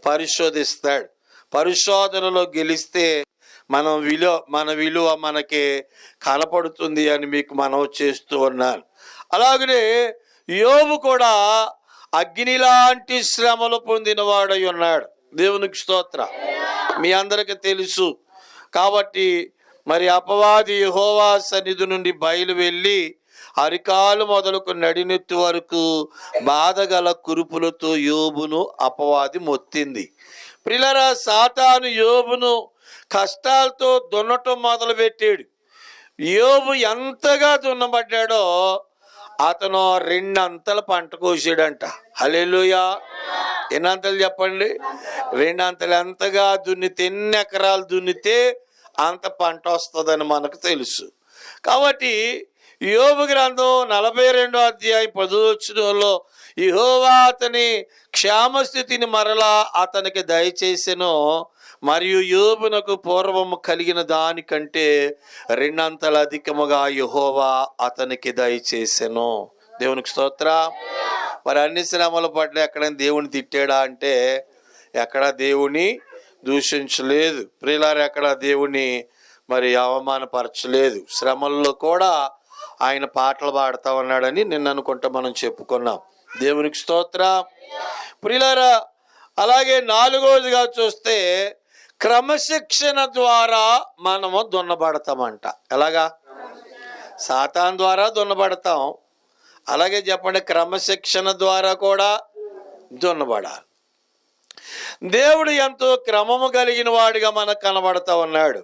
Speaker 1: పరిశోధిస్తాడు. పరిశోధనలో గెలిస్తే మన విలువ మనకి కనపడుతుంది అని మీకు మనవి చేస్తూ ఉన్నాను. అలాగనే యోబు కూడా అగ్ని లాంటి శ్రమలు పొందినవాడై ఉన్నాడు. దేవునికి స్తోత్రం. మీ అందరికీ తెలుసు. కాబట్టి మరి అపవాది యెహోవా సన్నిధి నుండి బయలు వెళ్ళి అరికాలు మొదలుకు నడినెత్తి వరకు బాధగల కురుపులతో యోబును అపవాది మొత్తింది. ప్రియులారా, సాతాను యోబును కష్టాలతో దున్నటం మొదలుపెట్టాడు. యోబు ఎంతగా దున్నబడ్డాడో అతను 2 అంతల పంట కోసాడంట. హల్లెలూయా. ఎన్ని అంతలు చెప్పండి? 2 అంతలు. ఎంతగా దున్నితే, ఎన్ని ఎకరాలు దున్నితే అంత పంట వస్తుందని మనకు తెలుసు. కాబట్టి యోబు గ్రంథం 42వ అధ్యాయం 10వ వచనంలో యెహోవా అతని క్షేమస్థితిని మరలా అతనికి దయచేసెను, మరియు యోబునకు పూర్వము కలిగిన దానికంటే 2 అంతలు అధికముగా యెహోవా అతనికి దయచేసెను. దేవునికి స్తోత్రం. మరి అన్ని శ్రమల పట్ల ఎక్కడైనా దేవుని తిట్టాడా అంటే ఎక్కడ దేవుని దూషించలేదు. ప్రియులారా, ఎక్కడ దేవుని మరి అవమానపరచలేదు. శ్రమల్లో కూడా ఆయన పాటలు పాడుతూ ఉన్నాడని నిన్న అనుకుంటా మనం చెప్పుకున్నాం. దేవునికి స్తోత్రం. ప్రియులారా, అలాగే 4వదిగా చూస్తే క్రమశిక్షణ ద్వారా మనము దున్నబడతామంట. ఎలాగా? సాతాన్ ద్వారా దున్నబడతాం. అలాగే చెప్పండి, క్రమశిక్షణ ద్వారా కూడా దున్నబడాలి. దేవుడు ఎంతో క్రమము కలిగిన వాడిగా మనకు కనబడతా ఉన్నాడు.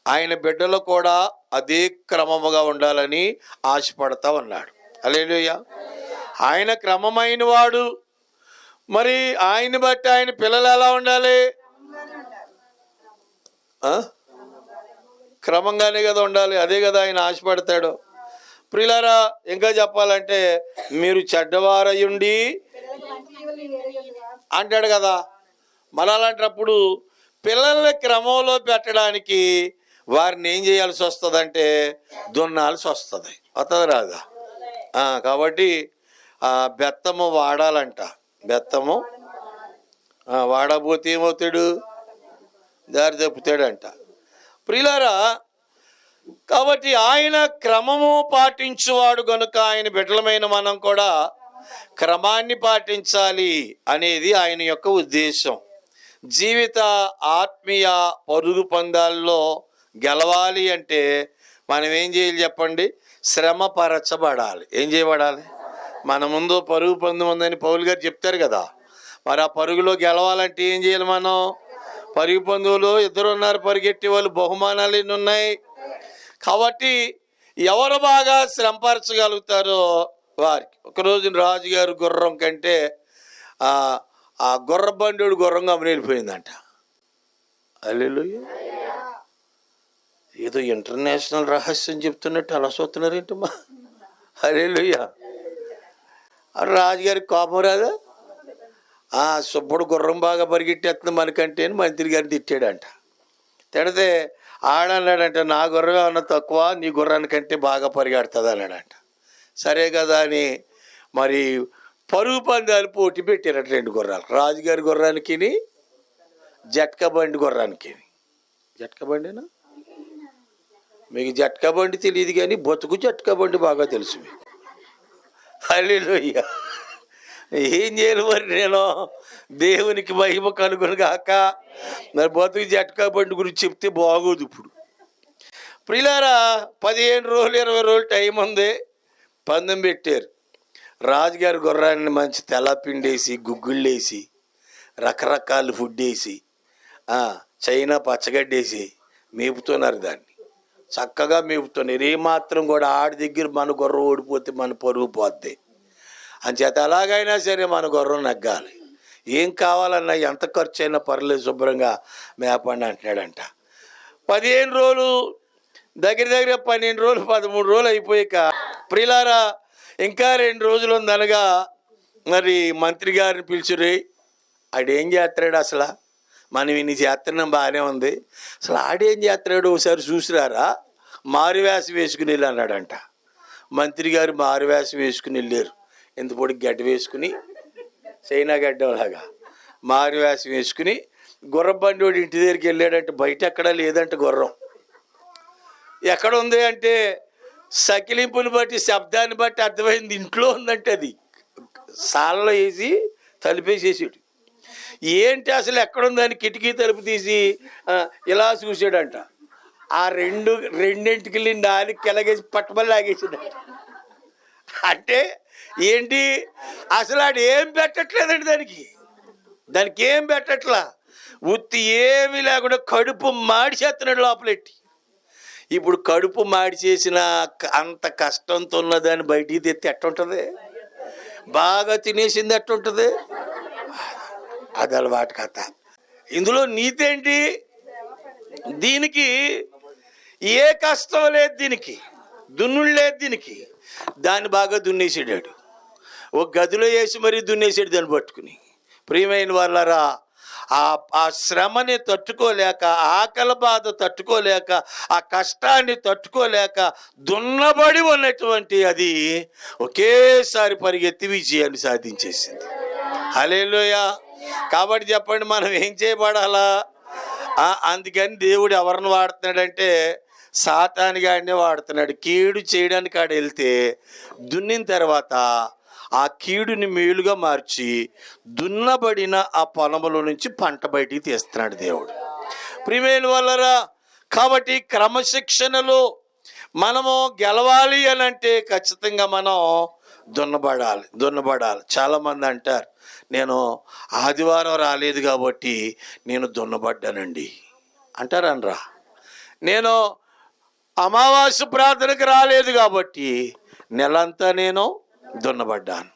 Speaker 1: ఆయన బిడ్డలు కూడా అదే క్రమముగా ఉండాలని ఆశపడతా ఉన్నాడు. హల్లెలూయా. ఆయన క్రమమైన వాడు. మరి ఆయన్ని బట్టి ఆయన పిల్లలు ఎలా ఉండాలి? ఆ? క్రమంగానే కదా ఉండాలి. అదే కదా ఆయన ఆశపడతాడు. ప్రియులారా, ఇంకా చెప్పాలంటే మీరు చెడ్డవారయుండి అంటాడు కదా. మరి అలాంటప్పుడు పిల్లల్ని క్రమంలో పెట్టడానికి వారిని ఏం చేయాల్సి వస్తుందంటే దున్నాల్సి వస్తుంది. వస్తుంది రాదా? కాబట్టి బెత్తము వాడాలంట. బెత్తము వాడకపోతే ఏమవుతాడు? దారి తప్పుతాడంట. ప్రియులారా, కాబట్టి ఆయన క్రమము పాటించువాడు గనుక ఆయన బిడ్డలమైన మనం కూడా క్రమాన్ని పాటించాలి అనేది ఆయన యొక్క ఉద్దేశం. జీవిత ఆత్మీయ పరుగు పందాల్లో గెలవాలి అంటే మనం ఏం చేయాలి చెప్పండి? శ్రమ పరచబడాలి. ఏం చేయబడాలి? మన ముందు పరుగు పందెం ఉందని పౌలు గారు చెప్తారు కదా. మరి ఆ పరుగులో గెలవాలంటే ఏం చేయాలి? మనం పరుగు పందువులు ఇద్దరు ఉన్నారు, పరిగెట్టి వాళ్ళు, బహుమానాలు ఎన్ని ఉన్నాయి. కాబట్టి ఎవరు బాగా శ్రమపరచగలుగుతారో వారికి. ఒకరోజు రాజుగారు గుర్రం కంటే ఆ గుర్రబండి గుర్రంగా వెళ్ళిపోయిందంట. హల్లెలూయా. ఏదో ఇంటర్నేషనల్ రహస్యం చెప్తున్నట్టు అలా చూస్తున్నారేంటమ్మా? హల్లెలూయా. రాజుగారికి కోపం రాదా? సుబ్బుడు గుర్రం బాగా పరిగెట్టేస్తుంది మనకంటే అని మంత్రి గారిని తిట్టాడంట. తిడితే ఆడన్నాడంట, నా గుర్రం ఏమన్నా తక్కువ, నీ గుర్రానికంటే బాగా పరిగెడుతుంది అన్నాడంట. సరే కదా అని మరి పరుగు పందాలు పోటీ పెట్టారట 2 గుర్రాలు. రాజుగారి గుర్రానికి, జట్కా బండి గుర్రానికి. జట్కా బండినా? మీకు జట్కా బండి తెలియదు కానీ బతుకు జట్కా బండి బాగా తెలుసు మీకు. హల్లెలూయా. ఏం చేయాలి మరి? నేను దేవునికి మహిమ కలుగును గాక. మరి బతుకు జట్కా బండి గురించి చెప్తే బాగోదు. ఇప్పుడు ప్రియులారా, 15 రోజులు 20 రోజులు టైం ఉంది. పందెం పెట్టారు. రాజుగారి గుర్రాన్ని మంచి తెల్లపిండేసి, గుగ్గుళ్ళేసి, రకరకాల ఫుడ్ వేసి, చైనా పచ్చగడ్డేసి మేపుతున్నారు. దాన్ని చక్కగా మేపుతున్నారు. ఏమాత్రం కూడా ఆడి దగ్గర మన గుర్రం ఓడిపోతే మన పరుగు పోద్ది. అంచేత ఎలాగైనా సరే మన గుర్రం నగ్గాలి. ఏం కావాలన్నా, ఎంత ఖర్చు అయినా పర్లేదు, శుభ్రంగా మేపండి అంటున్నాడంట. 15 రోజులు దగ్గర 12 రోజులు 13 రోజులు అయిపోయాక, ప్రియులారా ఇంకా 2 రోజులు ఉందనగా మరి మంత్రి గారిని పిలిచిరే. ఆడేం చేస్తున్నాడు అసలు? మనం ఇన్ని చేస్తున్నాం, బాగానే ఉంది, అసలు ఆడేం చేస్తున్నాడు ఒకసారి చూసిరారా, మారువేషం వేసుకుని వెళ్ళి అన్నాడంట. మంత్రి గారు మారువేషం వేసుకుని వెళ్ళారు. ఎంత పొడి గడ్డ వేసుకుని, చైనా గడ్డలాగా మారువేషం వేసుకుని గుర్రబండి వాడి ఇంటి దగ్గరికి వెళ్ళాడంటే. బయట ఎక్కడా లేదంటే గుర్రం. ఎక్కడ ఉంది అంటే సకిలింపుని బట్టి, శబ్దాన్ని బట్టి అర్థమైంది ఇంట్లో ఉందంటే. అది సాలలో వేసి తలుపేసేసాడు. ఏంటి అసలు ఎక్కడుందని కిటికీ తలుపు తీసి ఇలా చూసాడంట. ఆ రెండింటికి నాలుగు కెలగేసి పట్టుబడి లాగేసాడు. అంటే ఏంటి అసలు ఆడు ఏం పెట్టట్లేదండి దానికి ఏం పెట్టట్లా. ఉత్తి ఏమీ లేకుండా కడుపు మాడిచేస్తున్నాడు లోపలెట్టి. ఇప్పుడు కడుపు మాడి చేసిన అంత కష్టంతో ఉన్నదాన్ని బయటికి తెత్తి ఎట్టుంటుంది? బాగా తినేసింది ఎట్టుంటుంది? అది అలవాటు కథ. ఇందులో నీతేంటి? దీనికి ఏ కష్టం లేదు, దీనికి దున్నుడు లేదు, దీనికి దాన్ని బాగా దున్నేసాడు. ఒక గదిలో వేసి మరీ దున్నేసాడు దాన్ని పట్టుకుని. ప్రియమైన వాళ్ళరా, ఆ శ్రమని తట్టుకోలేక, ఆకలి బాధ తట్టుకోలేక, ఆ కష్టాన్ని తట్టుకోలేక దున్నబడి ఉన్నటువంటి అది ఒకేసారి పరిగెత్తి విజయాన్ని సాధించేసింది. హల్లెలూయా. కాబట్టి చెప్పండి, మనం ఏం చేయబడాలా? అందుకని దేవుడు ఎవరిని వాడుతున్నాడంటే సాతాను గాడినే వాడుతున్నాడు. కీడు చేయడానికి ఆడ వెళ్తే దున్నిన తర్వాత ఆ కీడుని మేలుగా మార్చి దున్నబడిన ఆ పొలముల నుంచి పంట బయటికి తీస్తున్నాడు దేవుడు. ప్రియమైన వాళ్ళరా, కాబట్టి క్రమశిక్షణలో మనము గెలవాలి అని అంటే ఖచ్చితంగా మనం దున్నబడాలి. చాలామంది అంటారు, నేను ఆదివారం రాలేదు కాబట్టి నేను దున్నబడ్డానండి అంటారనరా. నేను అమావాస్య ప్రార్థనకు రాలేదు కాబట్టి నెలంతా నేను దున్నబడ్డాను.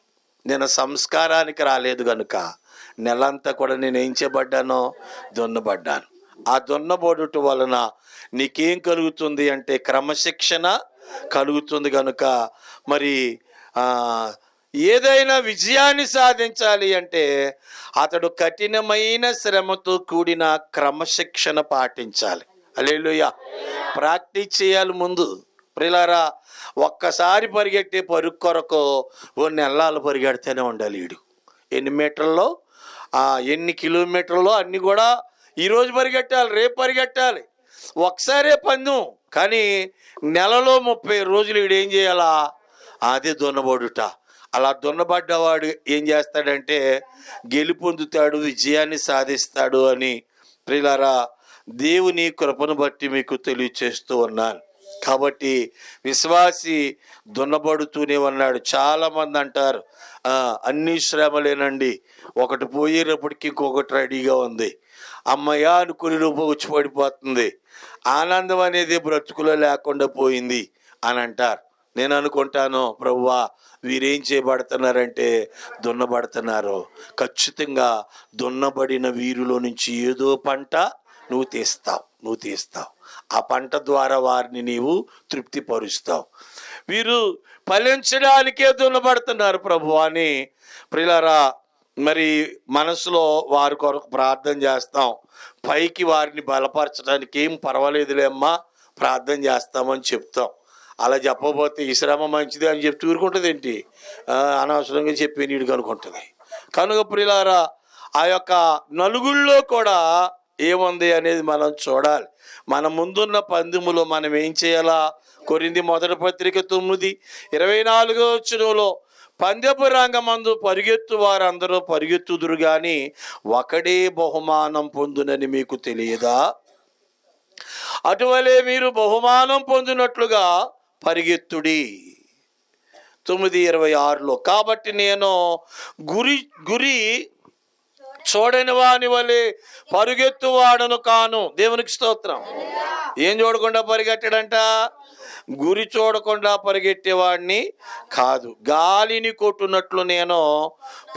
Speaker 1: నేను సంస్కారానికి రాలేదు కనుక నెలంతా కూడా నేను ఏం చేయబడ్డానో దున్నబడ్డాను. ఆ దున్నబడుట వలన నీకేం కలుగుతుంది అంటే క్రమశిక్షణ కలుగుతుంది. కనుక మరి ఏదైనా విజయాన్ని సాధించాలి అంటే అతడు కఠినమైన శ్రమతో కూడిన క్రమశిక్షణ పాటించాలి. హల్లెలూయా. ప్రాక్టీస్ చేయాలి ముందు. ప్రియులారా, ఒక్కసారి పరిగెట్టే పరుగు కొరకు ఓ నెలలు పరిగెడితేనే ఉండాలి. వీడు ఎన్ని మీటర్లో ఎన్ని కిలోమీటర్లో అన్నీ కూడా ఈరోజు పరిగెట్టాలి, రేపు పరిగెట్టాలి. ఒకసారే పందెం, కానీ నెలలో 30 రోజులు వీడు ఏం చేయాలా? అదే దున్నబడుట. అలా దున్నబడ్డవాడు ఏం చేస్తాడంటే గెలుపొందుతాడు, విజయాన్ని సాధిస్తాడు అని ప్రియులారా దేవుని కృపను బట్టి మీకు తెలియచేస్తూ ఉన్నాను. కాబట్టి విశ్వాసి దున్నబడుతూనే ఉన్నాడు. చాలామంది అంటారు అన్ని శ్రమలేనండి, ఒకటి పోయేటప్పటికి ఇంకొకటి రెడీగా ఉంది, అమ్మయ్య అనుకుని రూప వచ్చి పడిపోతుంది, ఆనందం అనేది బ్రతుకులో లేకుండా పోయింది అని అంటారు. నేను అనుకుంటాను, ప్రభువా వీరేం చేయబడుతున్నారంటే దున్నబడుతున్నారు. ఖచ్చితంగా దున్నబడిన వీరిలో నుంచి ఏదో పంట నువ్వు తీస్తావు. ఆ పంట ద్వారా వారిని నీవు తృప్తిపరుస్తావు. వీరు ఫలించడానికే దున్నబడుతున్నారు ప్రభు అని ప్రియులారా మరి మనసులో వారి కొరకు ప్రార్థన చేస్తాం. పైకి వారిని బలపరచడానికి ఏం పర్వాలేదులేమ్మా ప్రార్థన చేస్తామని చెప్తాం. అలా చెప్పబోతే ఈ శ్రమ మంచిది అని చెప్తూ ఊరుకుంటుంది ఏంటి? అనవసరంగా చెప్పి నీడు కనుకుంటుంది. కనుక ప్రియులారా ఆ యొక్క నలుగుల్లో కూడా ఏముంది అనేది మనం చూడాలి. మన ముందున్న పందెములో మనం ఏం చేయాలా? కొరింథీ మొదటి పత్రిక 9:24 పందెపు రంగమందు పరిగెత్తు వారందరూ పరిగెత్తుదురు గాని ఒకడే బహుమానం పొందునని మీకు తెలియదా? అటువలే మీరు బహుమానం పొందినట్లుగా పరిగెత్తుడి. 9:26 కాబట్టి నేను గురి చూడని వాని వలె పరుగెత్తు వాడను కాను. దేవునికి స్తోత్రం. ఏం చూడకుండా పరిగెట్టాడంట? గురి చూడకుండా పరిగెట్టేవాడిని కాదు. గాలిని కొట్టునట్లు నేను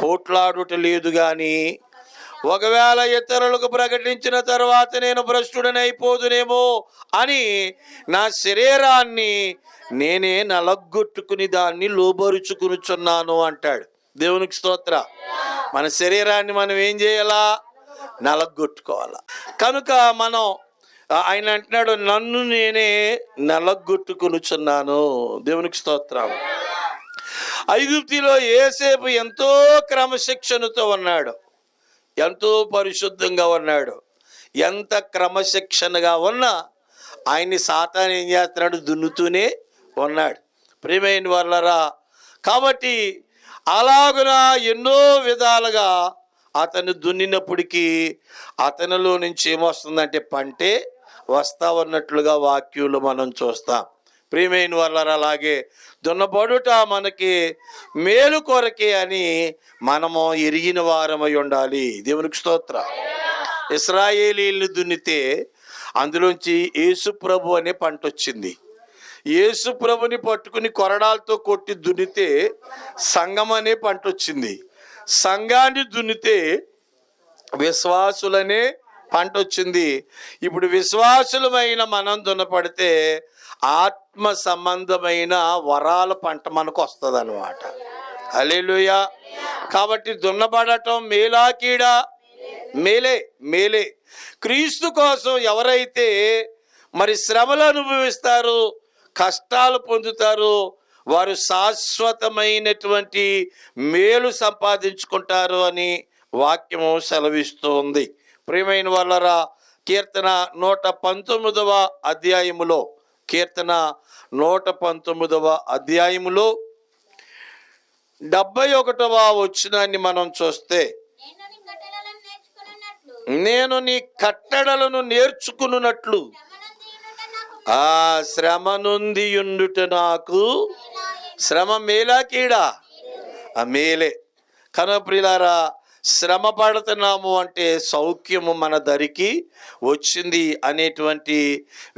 Speaker 1: పోట్లాడుట లేదు గాని ఒకవేళ ఇతరులకు ప్రకటించిన తర్వాత నేను భ్రష్టుడని అయిపోదునేమో అని నా శరీరాన్ని నేనే నలగొట్టుకుని దాన్ని లోబరుచుకునిచున్నాను అంటాడు. దేవునికి స్తోత్ర. మన శరీరాన్ని మనం ఏం చేయాలా? నలగొట్టుకోవాలా. కనుక మనం ఆయన అంటున్నాడు, నన్ను నేనే నలగొట్టుకునిచున్నాను. దేవునికి స్తోత్రం. ఐగుప్తులో యోసేపు ఎంతో క్రమశిక్షణతో ఉన్నాడు, ఎంతో పరిశుద్ధంగా ఉన్నాడు. ఎంత క్రమశిక్షణగా ఉన్నా ఆయన్ని సాతాను ఏం చేస్తున్నాడు? దున్నుతూనే ఉన్నాడు. ప్రియమైన వాళ్ళరా, కాబట్టి అలాగున ఎన్నో విధాలుగా అతను దున్నినప్పటికీ అతనిలో నుంచి ఏమొస్తుందంటే పంటే వస్తా ఉన్నట్లుగా వాక్యంలో మనం చూస్తాం. ప్రియమైన వాళ్ళరా, అలాగే దున్నబడుట మనకి మేలు కొరకే అని మనము ఎరిగిన వారమై ఉండాలి. దేవునికి స్తోత్రం. ఇశ్రాయేలీయులు దున్నితే అందులోంచి యేసు ప్రభు అనే పంట వచ్చింది. యేసు ప్రభుని పట్టుకుని కొరడాలతో కొట్టి దున్నితే సంఘం అనే పంట వచ్చింది. సంఘాన్ని దున్నితే విశ్వాసులనే పంట వచ్చింది. ఇప్పుడు విశ్వాసులమైన మనం దున్నపడితే ఆత్మ సంబంధమైన వరాల పంట మనకు వస్తుంది అన్నమాట. హల్లెలూయా. కాబట్టి దున్నబడటం మేలా కీడా? మేలే. క్రీస్తు కోసం ఎవరైతే మరి శ్రమలు అనుభవిస్తారో, కష్టాలు పొందుతారో, వారు శాశ్వతమైనటువంటి మేలు సంపాదించుకుంటారు అని వాక్యము సెలవిస్తూ ఉంది. ప్రియమైన వాళ్ళరా, కీర్తన 119వ అధ్యాయములో 71వ వచనాన్ని మనం చూస్తే, నేను నీ కట్టడలను నేర్చుకున్నట్లు ఆ శ్రమ నుండి ఉండుట నాకు. శ్రమ మేలా కీడా? మేలే. కనుక ప్రియులారా, శ్రమ పడుతున్నాము అంటే సౌఖ్యము మన దరికి వచ్చింది అనేటువంటి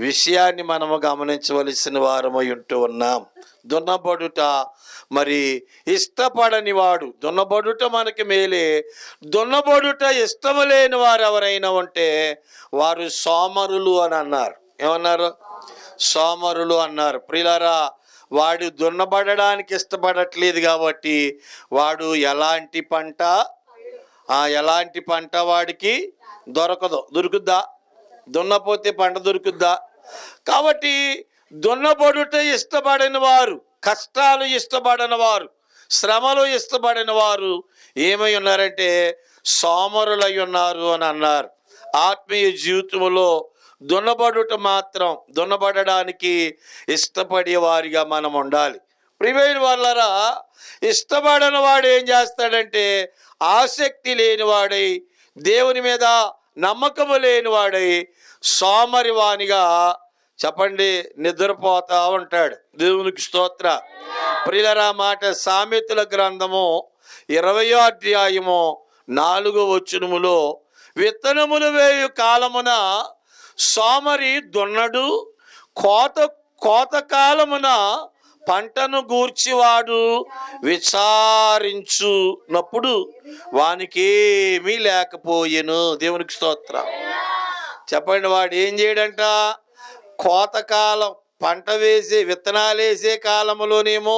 Speaker 1: విషయాన్ని మనము గమనించవలసిన వారమై ఉంటూ ఉన్నాం. దున్నబడుట మరి ఇష్టపడని వాడు, దున్నబడుట మనకి మేలే, దున్నబడుట ఇష్టము లేని వారు ఎవరైనా ఉంటే వారు సోమరులు అని అన్నారు. ఏమన్నారు? సోమరులు అన్నారు. ప్రియులారా, వాడు దున్నబడడానికి ఇష్టపడట్లేదు కాబట్టి వాడు ఎలాంటి పంట వాడికి దొరుకుద్దా? దున్నపోతే పంట దొరుకుద్దా? కాబట్టి దున్నబడుట ఇష్టపడని వారు, కష్టాలు ఇష్టపడని వారు, శ్రమలు ఇష్టపడని వారు ఏమై ఉన్నారంటే సోమరులై ఉన్నారు అని అన్నారు. ఆత్మీయ జీవితంలో దున్నబడడానికి ఇష్టపడే వారిగా మనం ఉండాలి. ప్రియమైన వాళ్ళరా, ఇష్టపడని వాడు ఏం చేస్తాడంటే ఆసక్తి లేనివాడై, దేవుని మీద నమ్మకము లేనివాడై సోమరివానిగా చెప్పండి నిద్రపోతా ఉంటాడు. దేవునికి స్తోత్ర. ప్రియులరా, మాట సామెతల గ్రంథము 20వ అధ్యాయము 4వ వచనములో, విత్తనములు వేయు కాలమున సోమరి దున్నడు, కోత కాలమున పంటను గూర్చివాడు విచారించునప్పుడు వానికి ఏమీ లేకపోయెను. దేవునికి స్తోత్రం. చెప్పండి, వాడు ఏం చేయడంట? కోతకాలం పంట వేసే విత్తనాలు వేసే కాలంలోనేమో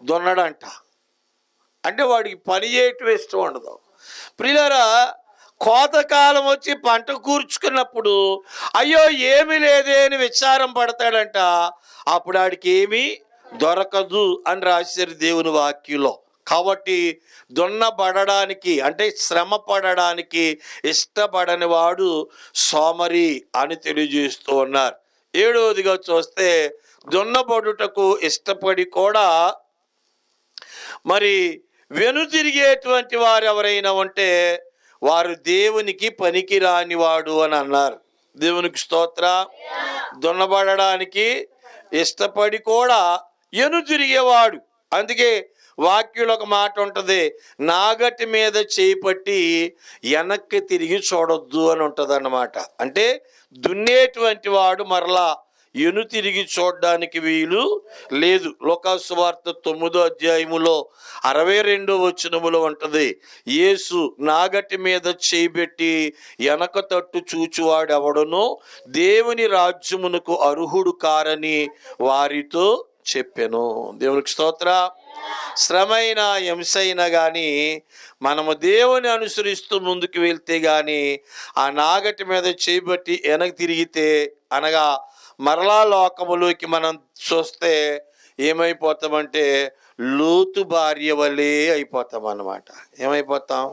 Speaker 1: దున్నడంట. అంటే వాడికి పని చేయటం ఇష్టం ఉండదు. ప్రియులారా, కోతకాలం వచ్చి పంట కూర్చుకున్నప్పుడు అయ్యో ఏమీ లేదే అని విచారం పడతాడంట. అప్పుడు వాడికి ఏమీ దొరకదు అని రాశారు దేవుని వాక్యంలో. కాబట్టి దున్నబడడానికి అంటే శ్రమ పడడానికి ఇష్టపడని వాడు సోమరి అని తెలియజేస్తూ ఉన్నారు. 7వదిగా చూస్తే, దున్నబడుటకు ఇష్టపడి కూడా మరి వెనుతిరిగేటువంటి వారు ఎవరైనా ఉంటే వారు దేవునికి పనికి రానివాడు అని అన్నారు. దేవునికి స్తోత్ర. దున్నబడడానికి ఇష్టపడి కూడా వెనుతిరిగేవాడు. అందుకే వాక్యంలో ఒక మాట ఉంటుంది, నాగటి మీద చేపట్టి వెనక్కి తిరిగి చూడొద్దు అని ఉంటుంది అన్నమాట. అంటే దున్నేటువంటి వాడు మరలా తిరిగి చూడడానికి వీలు లేదు. లోకాసు సువార్త 9వ అధ్యాయములో 62వ వచనములో ఉంటుంది, యేసు నాగటి మీద చేయిబెట్టి వెనక తట్టు చూచువాడు ఎవడనో దేవుని రాజ్యమునకు అర్హుడు కారని వారితో చెప్పెను. దేవునికి స్తోత్ర. శ్రమైన హింసైనా కానీ మనము దేవుని అనుసరిస్తూ ముందుకు వెళ్తే కానీ ఆ నాగటి మీద చేపట్టి వెనక్కి తిరిగితే, అనగా మరలా లోకములోకి మనం చూస్తే ఏమైపోతామంటే లోతు భార్య వలే అయిపోతాం అన్నమాట. ఏమైపోతాం?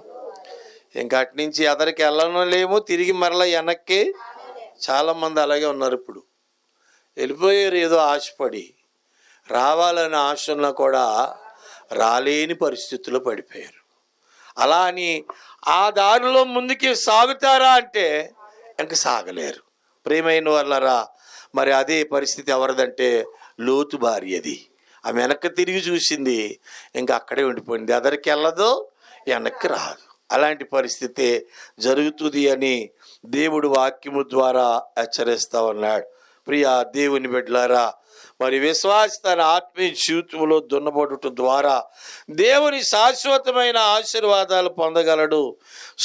Speaker 1: ఇంకా అటు నుంచి ఎదరికి వెళ్ళను లేము, తిరిగి మరలా వెనక్కి. చాలామంది అలాగే ఉన్నారు. ఇప్పుడు వెళ్ళిపోయారు, ఏదో ఆశపడి. రావాలని ఆశ ఉన్నా కూడా రాలేని పరిస్థితుల్లో పడిపోయారు. అలా అని ఆ దారిలో ముందుకి సాగుతారా అంటే ఇంక సాగలేరు. ప్రియమైన వాళ్ళరా, మరి అదే పరిస్థితి ఎవరిదంటే లోతు భార్యది. ఆమె వెనక్కి తిరిగి చూసింది, ఇంకా అక్కడే ఉండిపోయింది. ఎదరికి వెళ్ళదు, వెనక్కి రాదు. అలాంటి పరిస్థితి జరుగుతుంది అని దేవుడు వాక్యము ద్వారా హెచ్చరిస్తూ ఉన్నాడు. ప్రియ దేవుని బిడ్డలారా, మరి విశ్వాసి తన ఆత్మీయ జీవితంలో దున్నబడుట ద్వారా దేవుని శాశ్వతమైన ఆశీర్వాదాలు పొందగలడు.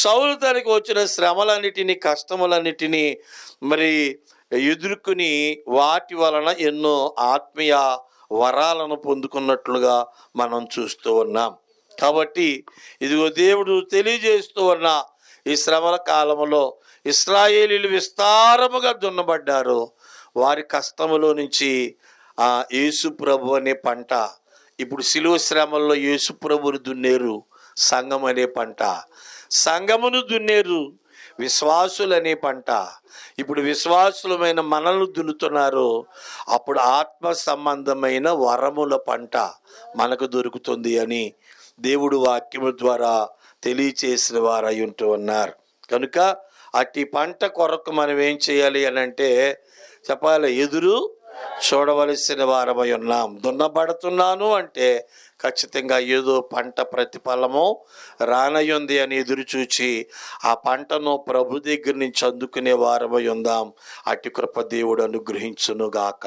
Speaker 1: సౌలు తనకి వచ్చిన శ్రమలన్నిటినీ, కష్టములన్నిటినీ మరి ఎదుర్కొని వాటి వలన ఎన్నో ఆత్మీయ వరాలను పొందుకున్నట్లుగా మనం చూస్తూ ఉన్నాం. కాబట్టి ఇదిగో దేవుడు తెలియజేస్తూ ఉన్న ఈ శ్రమల కాలంలో ఇశ్రాయేలీయులు విస్తారముగా దున్నబడ్డారు. వారి కష్టములో నుంచి ఆ యేసు ప్రభు అనే పంట, ఇప్పుడు శిలువ శ్రమల్లో యేసు ప్రభుని దున్నేరు. సంఘం అనే పంట, సంఘమును దున్నేరు. విశ్వాసులు అనే పంట, ఇప్పుడు విశ్వాసులమైన మనల్ని దున్నుతున్నారు. అప్పుడు ఆత్మ సంబంధమైన వరముల పంట మనకు దొరుకుతుంది అని దేవుడు వాక్యము ద్వారా తెలియచేసిన వారు అయి ఉంటూ ఉన్నారు. కనుక అట్టి పంట కొరకు మనం ఏం చేయాలి అని అంటే చెప్పాలి, ఎదురు చూడవలసిన వారమై ఉన్నాం. దున్నబడుతున్నాను అంటే ఖచ్చితంగా ఏదో పంట ప్రతిఫలము రానయ్యుంది అని ఎదురు చూచి ఆ పంటను ప్రభు దగ్గర నుంచి అందుకునే వారమై ఉందాం. అట్టి కృప దేవుడు అనుగ్రహించునుగాక.